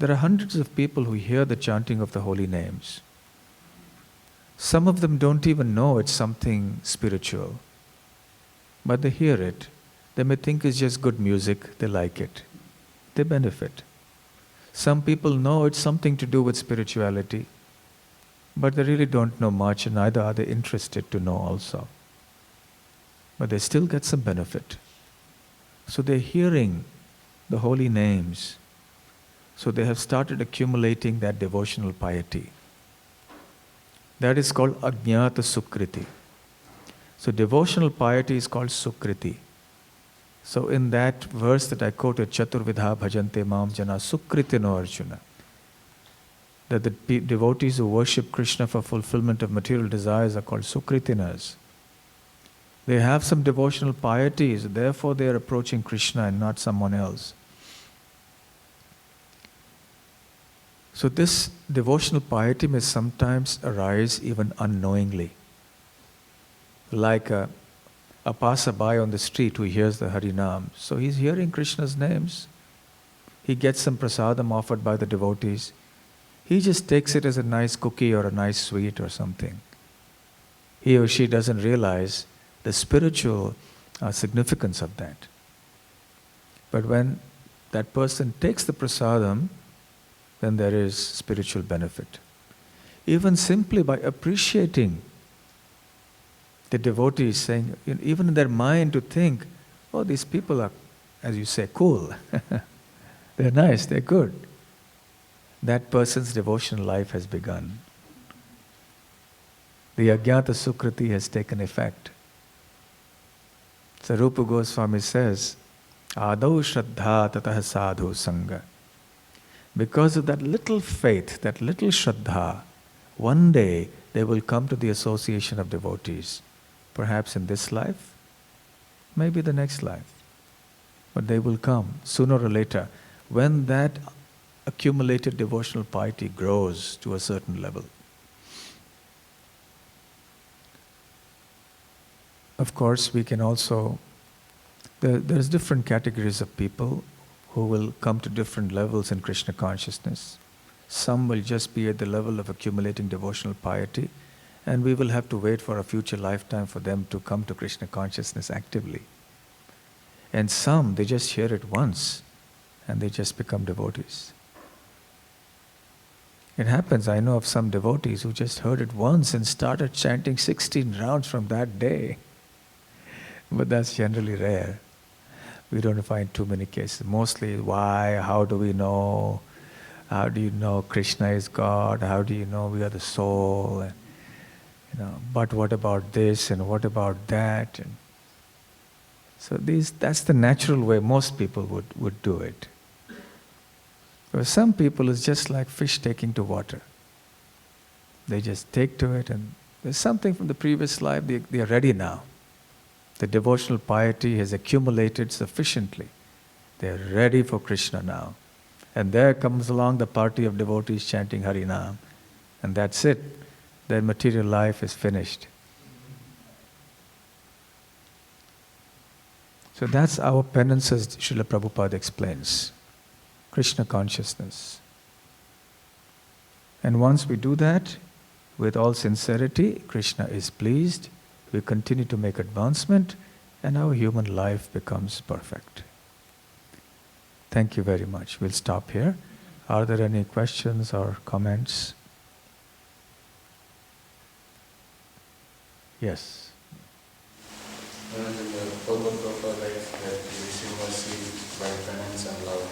there are hundreds of people who hear the chanting of the holy names. Some of them don't even know it's something spiritual, but they hear it. They may think it's just good music, they like it. They benefit. Some people know it's something to do with spirituality, but they really don't know much, and neither are they interested to know also. But they still get some benefit. So they're hearing the holy names. So they have started accumulating that devotional piety. That is called Ajnata Sukriti. So devotional piety is called Sukriti. So in that verse that I quoted, Chaturvidha bhajante mam jana sukritino Arjuna, that the devotees who worship Krishna for fulfillment of material desires are called Sukritinas. They have some devotional pieties, therefore they are approaching Krishna and not someone else. So this devotional piety may sometimes arise even unknowingly. Like a passerby on the street who hears the Harinam. So he's hearing Krishna's names. He gets some prasadam offered by the devotees. He just takes it as a nice cookie or a nice sweet or something. He or she doesn't realize the spiritual significance of that. But when that person takes the prasadam, then there is spiritual benefit. Even simply by appreciating the devotees, saying, even in their mind to think, oh, these people are, as you say, cool. They're nice, they're good. That person's devotional life has begun. The Ajnata Sukriti has taken effect. So Rupa Goswami says, Adau Shraddha Tatah Sadhu Sangha. Because of that little faith, that little Shraddha, one day they will come to the association of devotees. Perhaps in this life, maybe the next life. But they will come sooner or later when that accumulated devotional piety grows to a certain level. Of course, we can also, there's different categories of people who will come to different levels in Krishna consciousness. Some will just be at the level of accumulating devotional piety, and we will have to wait for a future lifetime for them to come to Krishna consciousness actively. And some, they just hear it once, and they just become devotees. It happens, I know of some devotees who just heard it once and started chanting 16 rounds from that day. But that's generally rare. We don't find too many cases. Mostly, why, how do we know? How do you know Krishna is God? How do you know we are the soul? And, but what about this and what about that? And so that's the natural way most people would do it. For some people, it's just like fish taking to water. They just take to it, and there's something from the previous life, they are ready now. The devotional piety has accumulated sufficiently. They are ready for Krishna now. And there comes along the party of devotees chanting Harinam. And that's it. Their material life is finished. So that's our penance, as Srila Prabhupada explains. Krishna consciousness. And once we do that, with all sincerity, Krishna is pleased. We continue to make advancement, and our human life becomes perfect. Thank you very much. We'll stop here. Are there any questions or comments? Yes. Prabhupada writes that you receive mercy by penance and love.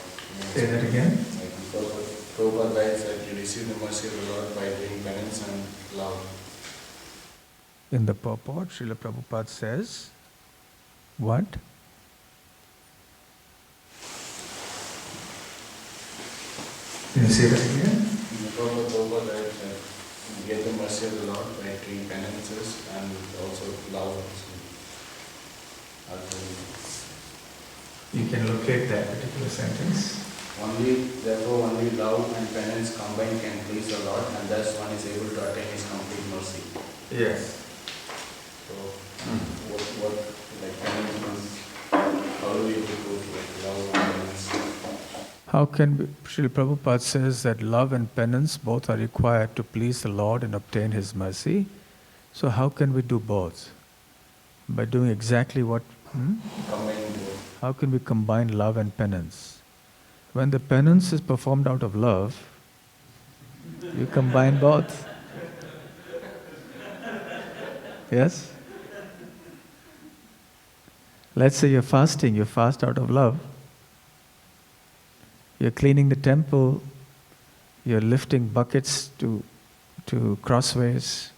Say that again. Prabhupada writes that you receive the mercy of the Lord by doing penance and love. In the purport, Srila Prabhupada says What? Can you say that again? Prabhupada that get the mercy of the Lord by doing penances and also love also. You can locate that particular sentence. Therefore only love and penance combined can please the Lord, and thus one is able to attain His complete mercy. Yes. So, what like penance means? How do we put like love and penance? How can we, Srila Prabhupada says that love and penance both are required to please the Lord and obtain His mercy. So how can we do both? By doing exactly what? Combining both. How can we combine love and penance? When the penance is performed out of love, you combine both. Yes? Let's say you're fasting, you fast out of love. You're cleaning the temple, you're lifting buckets to crossways.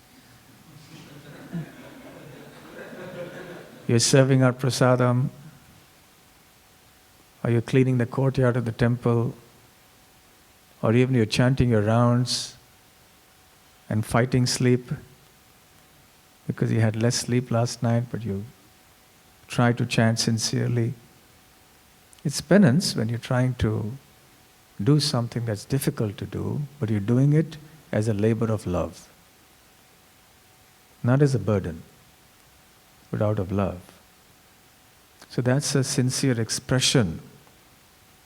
You're serving out prasadam, or you're cleaning the courtyard of the temple, or even you're chanting your rounds and fighting sleep because you had less sleep last night, but you try to chant sincerely. It's penance when you're trying to do something that's difficult to do, but you're doing it as a labor of love, not as a burden, but out of love. So that's a sincere expression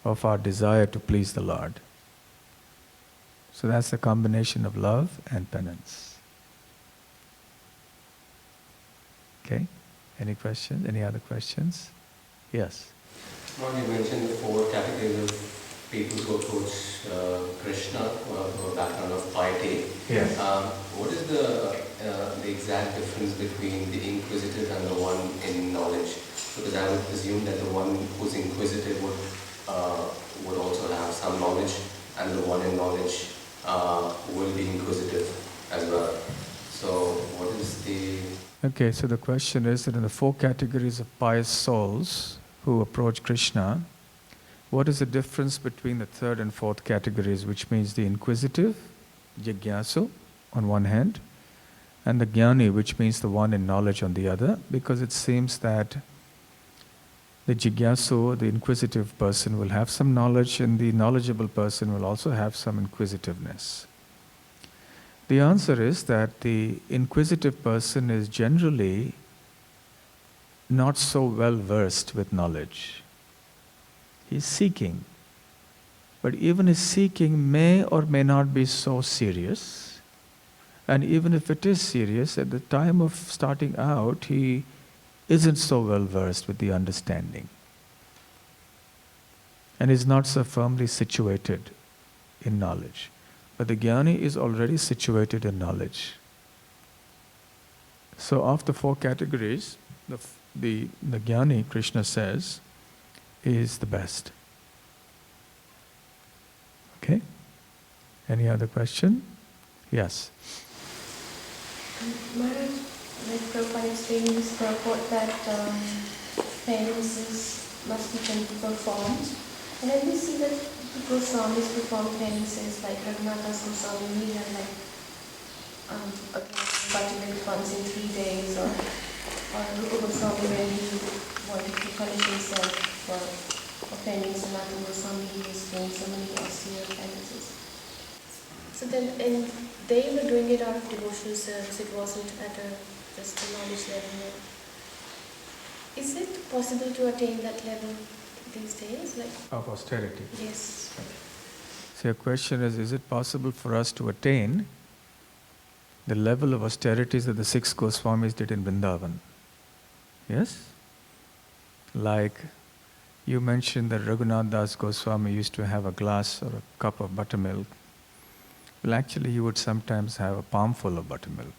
of our desire to please the Lord. So that's the combination of love and penance. Okay? Any questions? Any other questions? Yes. Well, you mentioned the 4 categories of people who approach Krishna, who have a background of piety. Yes. What is the exact difference between the inquisitive and the one in knowledge? Because I would assume that the one who's inquisitive would also have some knowledge, and the one in knowledge will be inquisitive as well. So what is the... Okay, so the question is that in the 4 categories of pious souls who approach Krishna, what is the difference between the 3rd and 4th categories, which means the inquisitive, jigyasu, on one hand, and the jnani, which means the one in knowledge on the other, because it seems that the jigyasu, the inquisitive person, will have some knowledge, and the knowledgeable person will also have some inquisitiveness. The answer is that the inquisitive person is generally not so well versed with knowledge. He's seeking. But even his seeking may or may not be so serious. And even if it is serious, at the time of starting out, he isn't so well versed with the understanding. And is not so firmly situated in knowledge. But the jnani is already situated in knowledge. So of the 4 categories, the jnani, Krishna says, is the best. Okay? Any other question? Yes. Maharaj, like Prabhupada explained in this purport that penances must be performed. And then we see that people Swamis perform penances like Rasamrita Swami, and like Bhaktivedanta once in 3 days, or Rupa Goswami when he wanted to punish himself for offending Sanatana Goswami, he was doing so many austere penances. So then, and they were doing it out of devotional service, it wasn't at just a knowledge level. Is it possible to attain that level these days? Like Of austerity. yes. So your question is it possible for us to attain the level of austerities that the 6 Goswamis did in Vrindavan? Yes? Like you mentioned that Raghunath Das Goswami used to have a glass or a cup of buttermilk. Well, actually he would sometimes have a palmful of buttermilk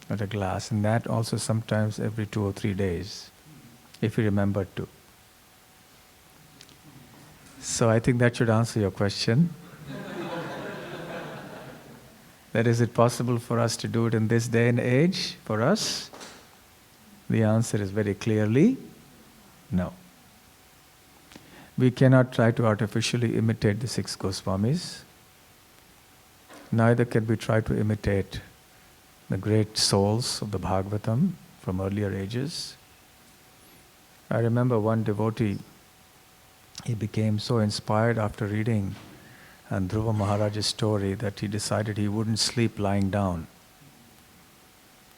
at a glass, and that also sometimes every 2 or 3 days, if he remembered to. So I think that should answer your question. That is it possible for us to do it in this day and age for us? The answer is very clearly no. We cannot try to artificially imitate the 6 Goswamis. Neither can we try to imitate the great souls of the Bhagavatam from earlier ages. I remember one devotee, he became so inspired after reading Dhruva Maharaj's story that he decided he wouldn't sleep lying down.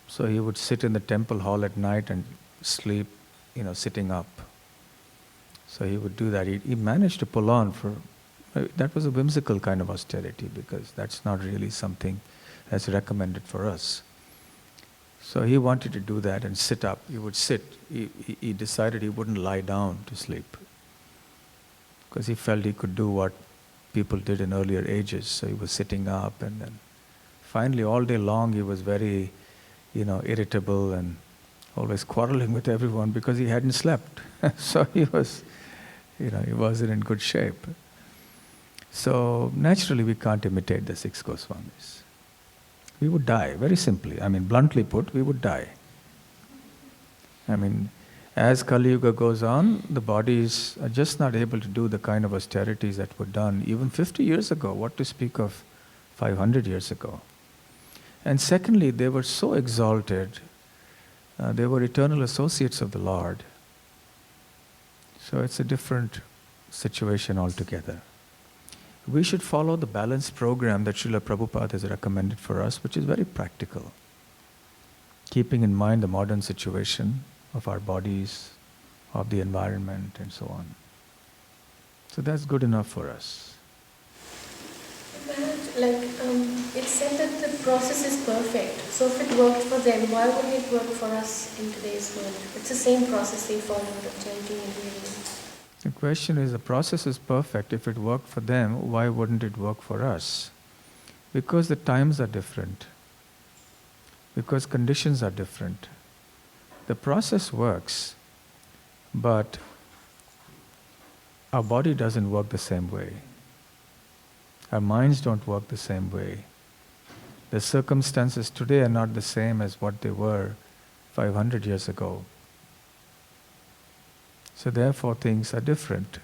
So he would sit in the temple hall at night and sleep, sitting up. So he would do that. He managed to pull on for, that was a whimsical kind of austerity because that's not really something that's recommended for us. So he wanted to do that and sit up. He would sit. He decided he wouldn't lie down to sleep because he felt he could do what people did in earlier ages. So he was sitting up, and then finally all day long he was very, irritable and always quarreling with everyone because he hadn't slept. So he was, he wasn't in good shape. So naturally we can't imitate the 6 Goswamis. We would die, very simply. Bluntly put, we would die. As Kali Yuga goes on, the bodies are just not able to do the kind of austerities that were done even 50 years ago, what to speak of 500 years ago. And secondly, they were so exalted, they were eternal associates of the Lord. So it's a different situation altogether. We should follow the balanced program that Srila Prabhupada has recommended for us, which is very practical, keeping in mind the modern situation of our bodies, of the environment, and so on. So that's good enough for us. It's said that the process is perfect. So if it worked for them, why wouldn't it work for us in today's world? It's the same process they followed of chanting and reading. The question is, the process is perfect. If it worked for them, why wouldn't it work for us? Because the times are different. Because conditions are different. The process works, but our body doesn't work the same way. Our minds don't work the same way. The circumstances today are not the same as what they were 500 years ago. So therefore things are different.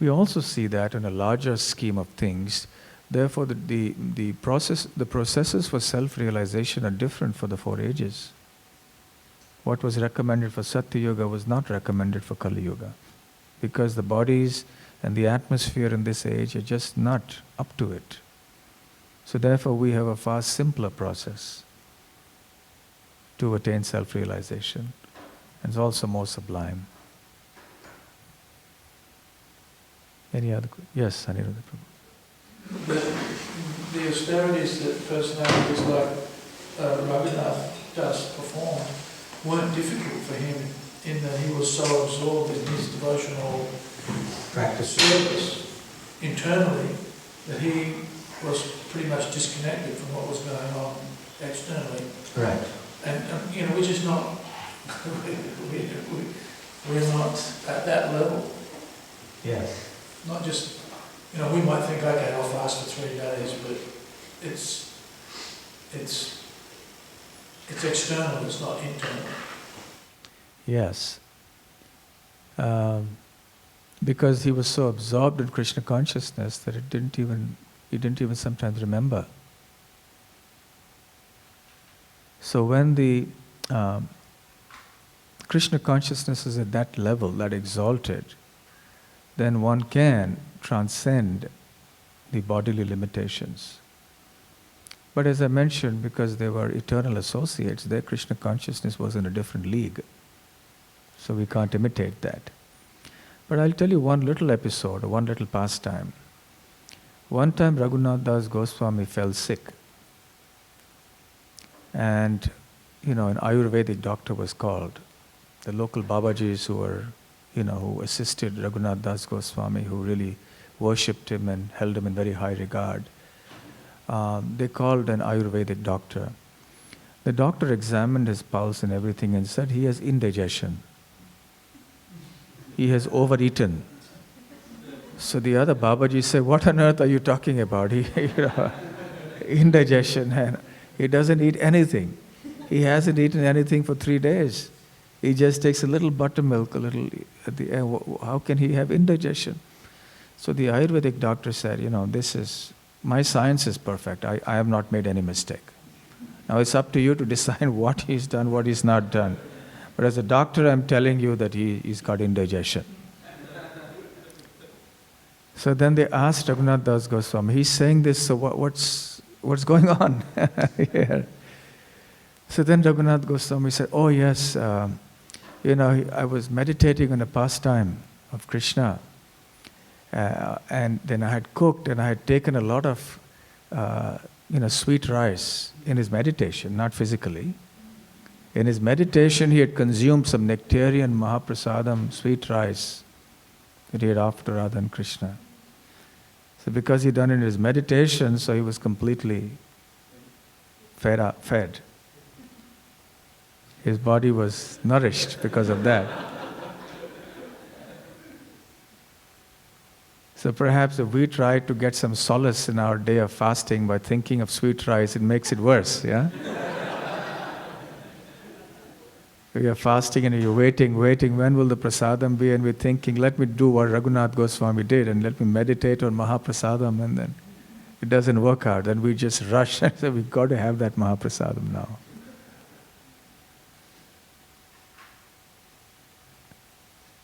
We also see that in a larger scheme of things. Therefore the processes for self-realization are different for the 4 ages. What was recommended for Satya Yuga was not recommended for Kali Yuga, because the bodies and the atmosphere in this age are just not up to it. So therefore we have a far simpler process to attain self-realization. And it's also more sublime. Any other questions? Yes, Aniruddha Prabhu. But the austerities that personalities like Raghunath just performed weren't difficult for him, in that he was so absorbed in his devotional service internally that he was pretty much disconnected from what was going on externally. Right. And which is not, we're not at that level. Yes. Not just, we might think, okay, I'll fast for 3 days, but it's external, it's not internal. Yes. Because he was so absorbed in Krishna consciousness that he didn't even sometimes remember. So when the Krishna consciousness is at that level, that exalted, then one can transcend the bodily limitations. But as I mentioned, because they were eternal associates, their Krishna consciousness was in a different league. So we can't imitate that. But I'll tell you one little episode, one little pastime. One time Raghunath Das Goswami fell sick. And, an Ayurvedic doctor was called. The local Babajis who assisted Raghunath Das Goswami, who really worshipped him and held him in very high regard, they called an Ayurvedic doctor. The doctor examined his pulse and everything and said he has indigestion. He has overeaten. So the other Babaji said, what on earth are you talking about? Indigestion, and he doesn't eat anything. He hasn't eaten anything for 3 days. He just takes a little buttermilk, a little at the end. How can he have indigestion? So the Ayurvedic doctor said, my science is perfect. I have not made any mistake. Now it's up to you to decide what he's done, what he's not done. But as a doctor, I'm telling you that he's got indigestion. So then they asked Raghunath Das Goswami, he's saying this, so what's going on here? So then Raghunath Goswami said, oh yes, I was meditating on a pastime of Krishna. And then I had cooked and I had taken a lot of, sweet rice in his meditation, not physically. In his meditation, he had consumed some nectarian Mahaprasadam, sweet rice, that he had offered to Radha and Krishna. So because he'd done it in his meditation, so he was completely fed. His body was nourished because of that. So perhaps if we try to get some solace in our day of fasting by thinking of sweet rice, it makes it worse, yeah? We are fasting and you're waiting, when will the prasadam be? And we're thinking, let me do what Raghunath Goswami did and let me meditate on Mahaprasadam, and then it doesn't work out. Then we just rush and say, we've got to have that Mahaprasadam now.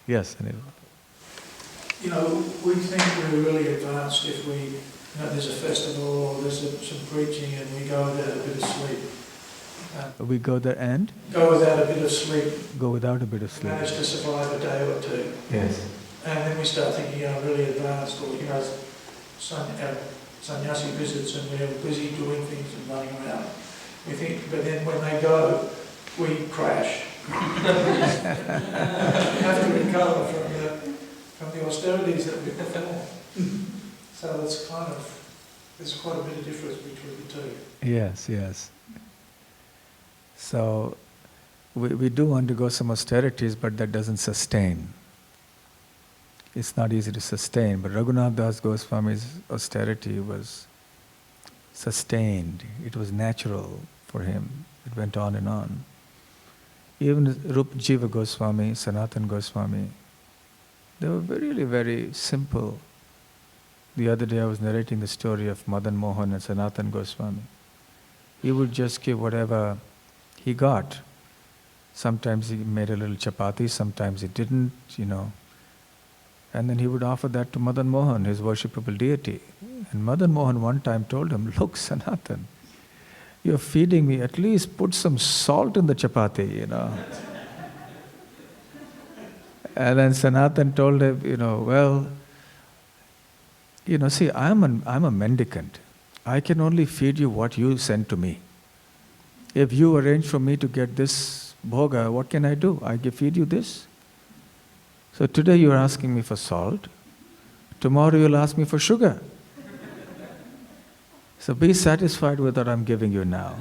Yes, Anil. We think we're really advanced if there's a festival or there's some preaching and we go without a bit of sleep. We go there and? Go without a bit of sleep. Go without a bit of sleep. Manage to survive a day or two. Yes. And then we start thinking, really advanced, or, sannyasi visits and we're busy doing things and running around. We think, but then when they go, we crash. We have to recover from the austerities that we perform. So there's quite a bit of difference between the two. Yes. So we do undergo some austerities, but that doesn't sustain. It's not easy to sustain, but Raghunath Das Goswami's austerity was sustained. It was natural for him. It went on and on. Even Rupa Jiva Goswami, Sanatana Goswami, they were really very simple. The other day I was narrating the story of Madan Mohan and Sanatana Goswami. He would just give whatever he got. Sometimes he made a little chapati, sometimes he didn't, And then he would offer that to Madan Mohan, his worshipable deity. And Madan Mohan one time told him, look, Sanatana, you're feeding me, at least put some salt in the chapati, And then Sanatana told him, see, I'm a mendicant. I can only feed you what you send to me. If you arrange for me to get this bhoga, what can I do? I can feed you this. So today you're asking me for salt. Tomorrow you'll ask me for sugar. So be satisfied with what I'm giving you now.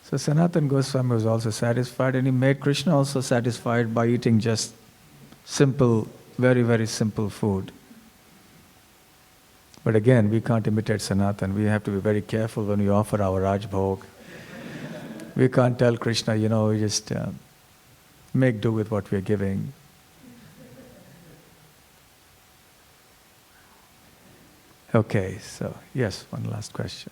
So Sanatana Goswami was also satisfied, and he made Krishna also satisfied by eating just simple, very, very simple food. But again, we can't imitate Sanatana. We have to be very careful when we offer our Rajbhog. We can't tell Krishna, just make do with what we're giving. Okay, so yes, one last question.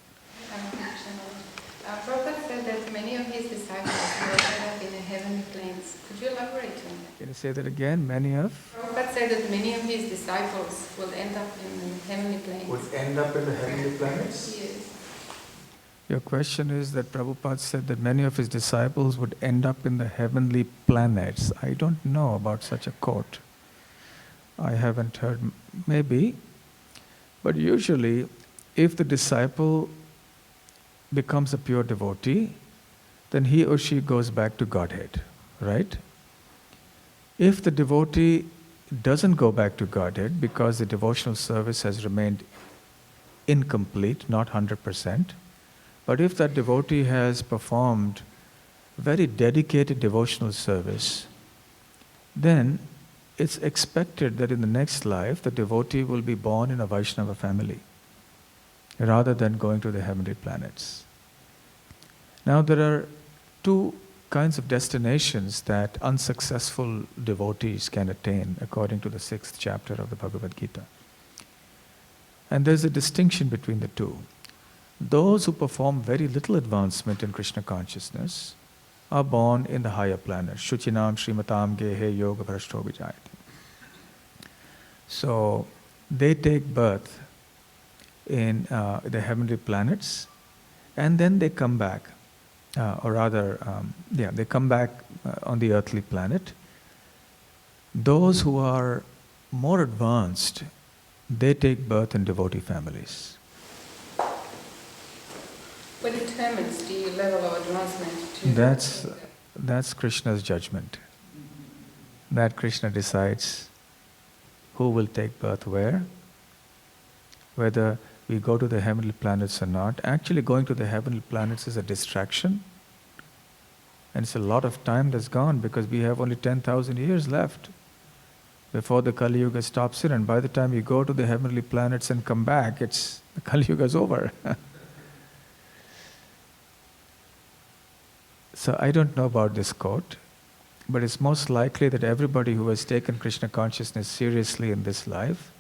Prabhupada said that many of his disciples will end up in the heavenly planes. Could you elaborate on that? Can you say that again? Many of? Prabhupada said that many of his disciples will end up in the heavenly planes. Would end up in the heavenly planets? Yes. Your question is that Prabhupada said that many of his disciples would end up in the heavenly planets. I don't know about such a quote. I haven't heard, maybe. But usually, if the disciple becomes a pure devotee, then he or she goes back to Godhead, right? If the devotee doesn't go back to Godhead because the devotional service has remained incomplete, not 100%, but if that devotee has performed very dedicated devotional service, then it's expected that in the next life, the devotee will be born in a Vaishnava family. rather than going to the heavenly planets. Now there are two kinds of destinations that unsuccessful devotees can attain according to the 6th chapter of the Bhagavad Gita. And there's a distinction between the two. Those who perform very little advancement in Krishna consciousness are born in the higher planets. Shuchinam Srimatam Gehe Yoga Bhrashto Vijayati. So they take birth in the heavenly planets, and then they come back, they come back on the earthly planet. Those who are more advanced, they take birth in devotee families. What determines the level of advancement? That's Krishna's judgment. That Krishna decides who will take birth where, whether we go to the heavenly planets or not. Actually, going to the heavenly planets is a distraction. And it's a lot of time that's gone because we have only 10,000 years left before the Kali Yuga stops in. And by the time you go to the heavenly planets and come back, the Kali Yuga is over. So I don't know about this quote, but it's most likely that everybody who has taken Krishna consciousness seriously in this life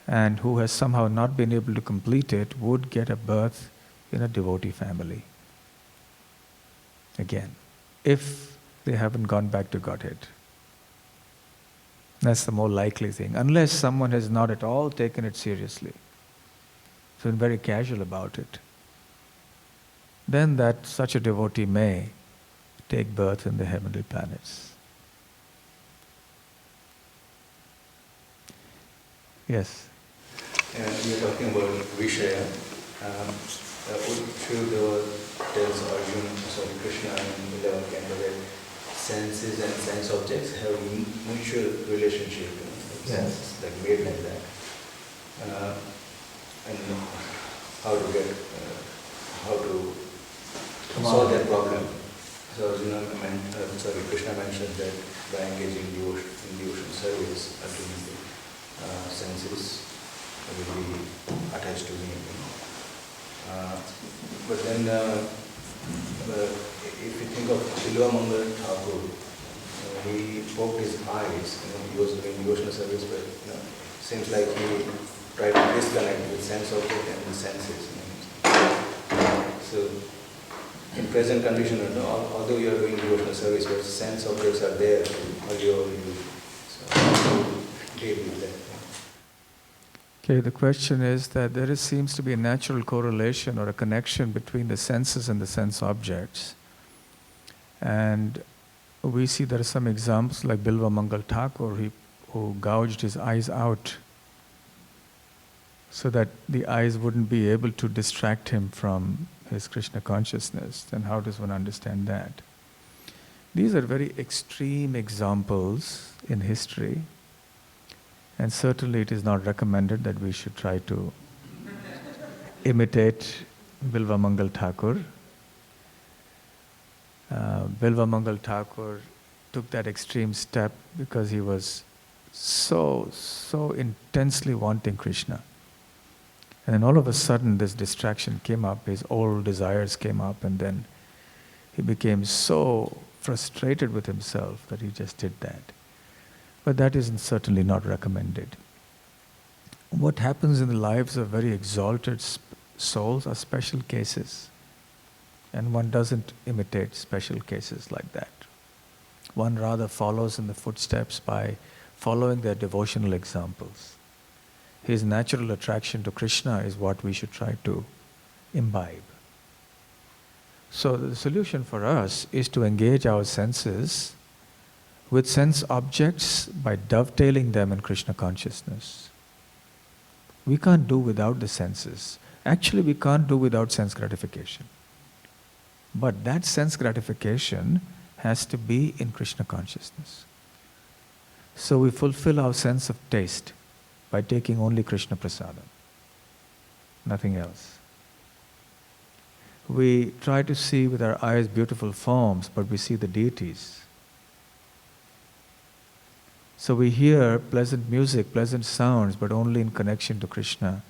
and who has somehow not been able to complete it would get a birth in a devotee family. Again, if they haven't gone back to Godhead. That's the more likely thing, unless someone has not at all taken it seriously, so been very casual about it. Then such a devotee may take birth in the heavenly planets. Yes? We are talking about Vishaya. Should tells Arjuna, Krishna and Bhagavan that senses and sense objects have mutual relationship, Yes. Like made like that. And how to solve that problem. So Krishna mentioned that by engaging in devotion service, ultimately senses will be attached to me. But then, if you think of Mangal Thakur, he poked his eyes. He was doing devotional service, but seems like he tried to disconnect the sense object and the senses. So, in present condition, although you are doing devotional service, but sense objects are there, or you already deal with that. Okay, the question is that there seems to be a natural correlation or a connection between the senses and the sense objects. And we see there are some examples like Bilva Mangal Thakur, who gouged his eyes out so that the eyes wouldn't be able to distract him from his Krishna consciousness. Then how does one understand that? These are very extreme examples in history. And certainly it is not recommended that we should try to imitate Bilva Mangal Thakur. Bilva Mangal Thakur took that extreme step because he was so intensely wanting Krishna. And then all of a sudden this distraction came up, his old desires came up, and then he became so frustrated with himself that he just did that. But that is certainly not recommended. What happens in the lives of very exalted souls are special cases. And one doesn't imitate special cases like that. One rather follows in the footsteps by following their devotional examples. His natural attraction to Krishna is what we should try to imbibe. So the solution for us is to engage our senses with sense objects by dovetailing them in Krishna consciousness. We can't do without the senses. Actually, we can't do without sense gratification. But that sense gratification has to be in Krishna consciousness. So we fulfill our sense of taste by taking only Krishna prasadam, nothing else. We try to see with our eyes beautiful forms, but we see the deities. So we hear pleasant music, pleasant sounds, but only in connection to Krishna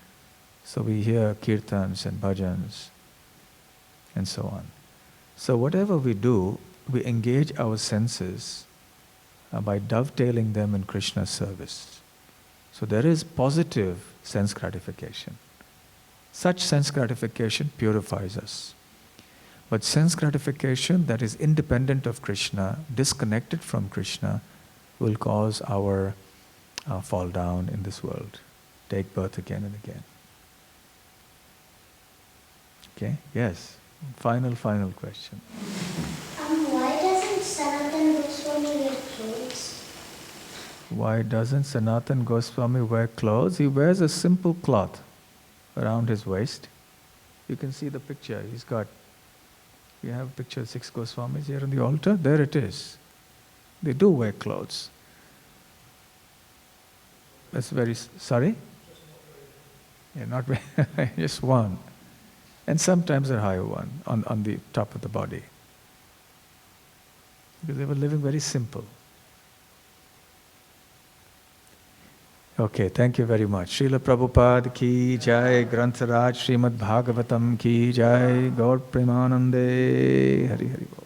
So we hear kirtans and bhajans and so on. So whatever we do, we engage our senses by dovetailing them in Krishna's service. So there is positive sense gratification. Such sense gratification purifies us. But sense gratification that is independent of Krishna, disconnected from Krishna, will cause our fall down in this world, take birth again and again. Okay? Yes. Final question. Why doesn't Sanatana Goswami wear clothes? Why doesn't Sanatana Goswami wear clothes? He wears a simple cloth around his waist. You can see the picture. We have a picture of 6 Goswamis here on the altar. There it is. They do wear clothes. That's sorry? Yeah, not very, just one. And sometimes a higher one on the top of the body. Because they were living very simple. Okay, thank you very much. Srila Prabhupada ki jai, Grantharaj Srimad Bhagavatam ki jai, Gaur Premanande, Hari Hari Bol.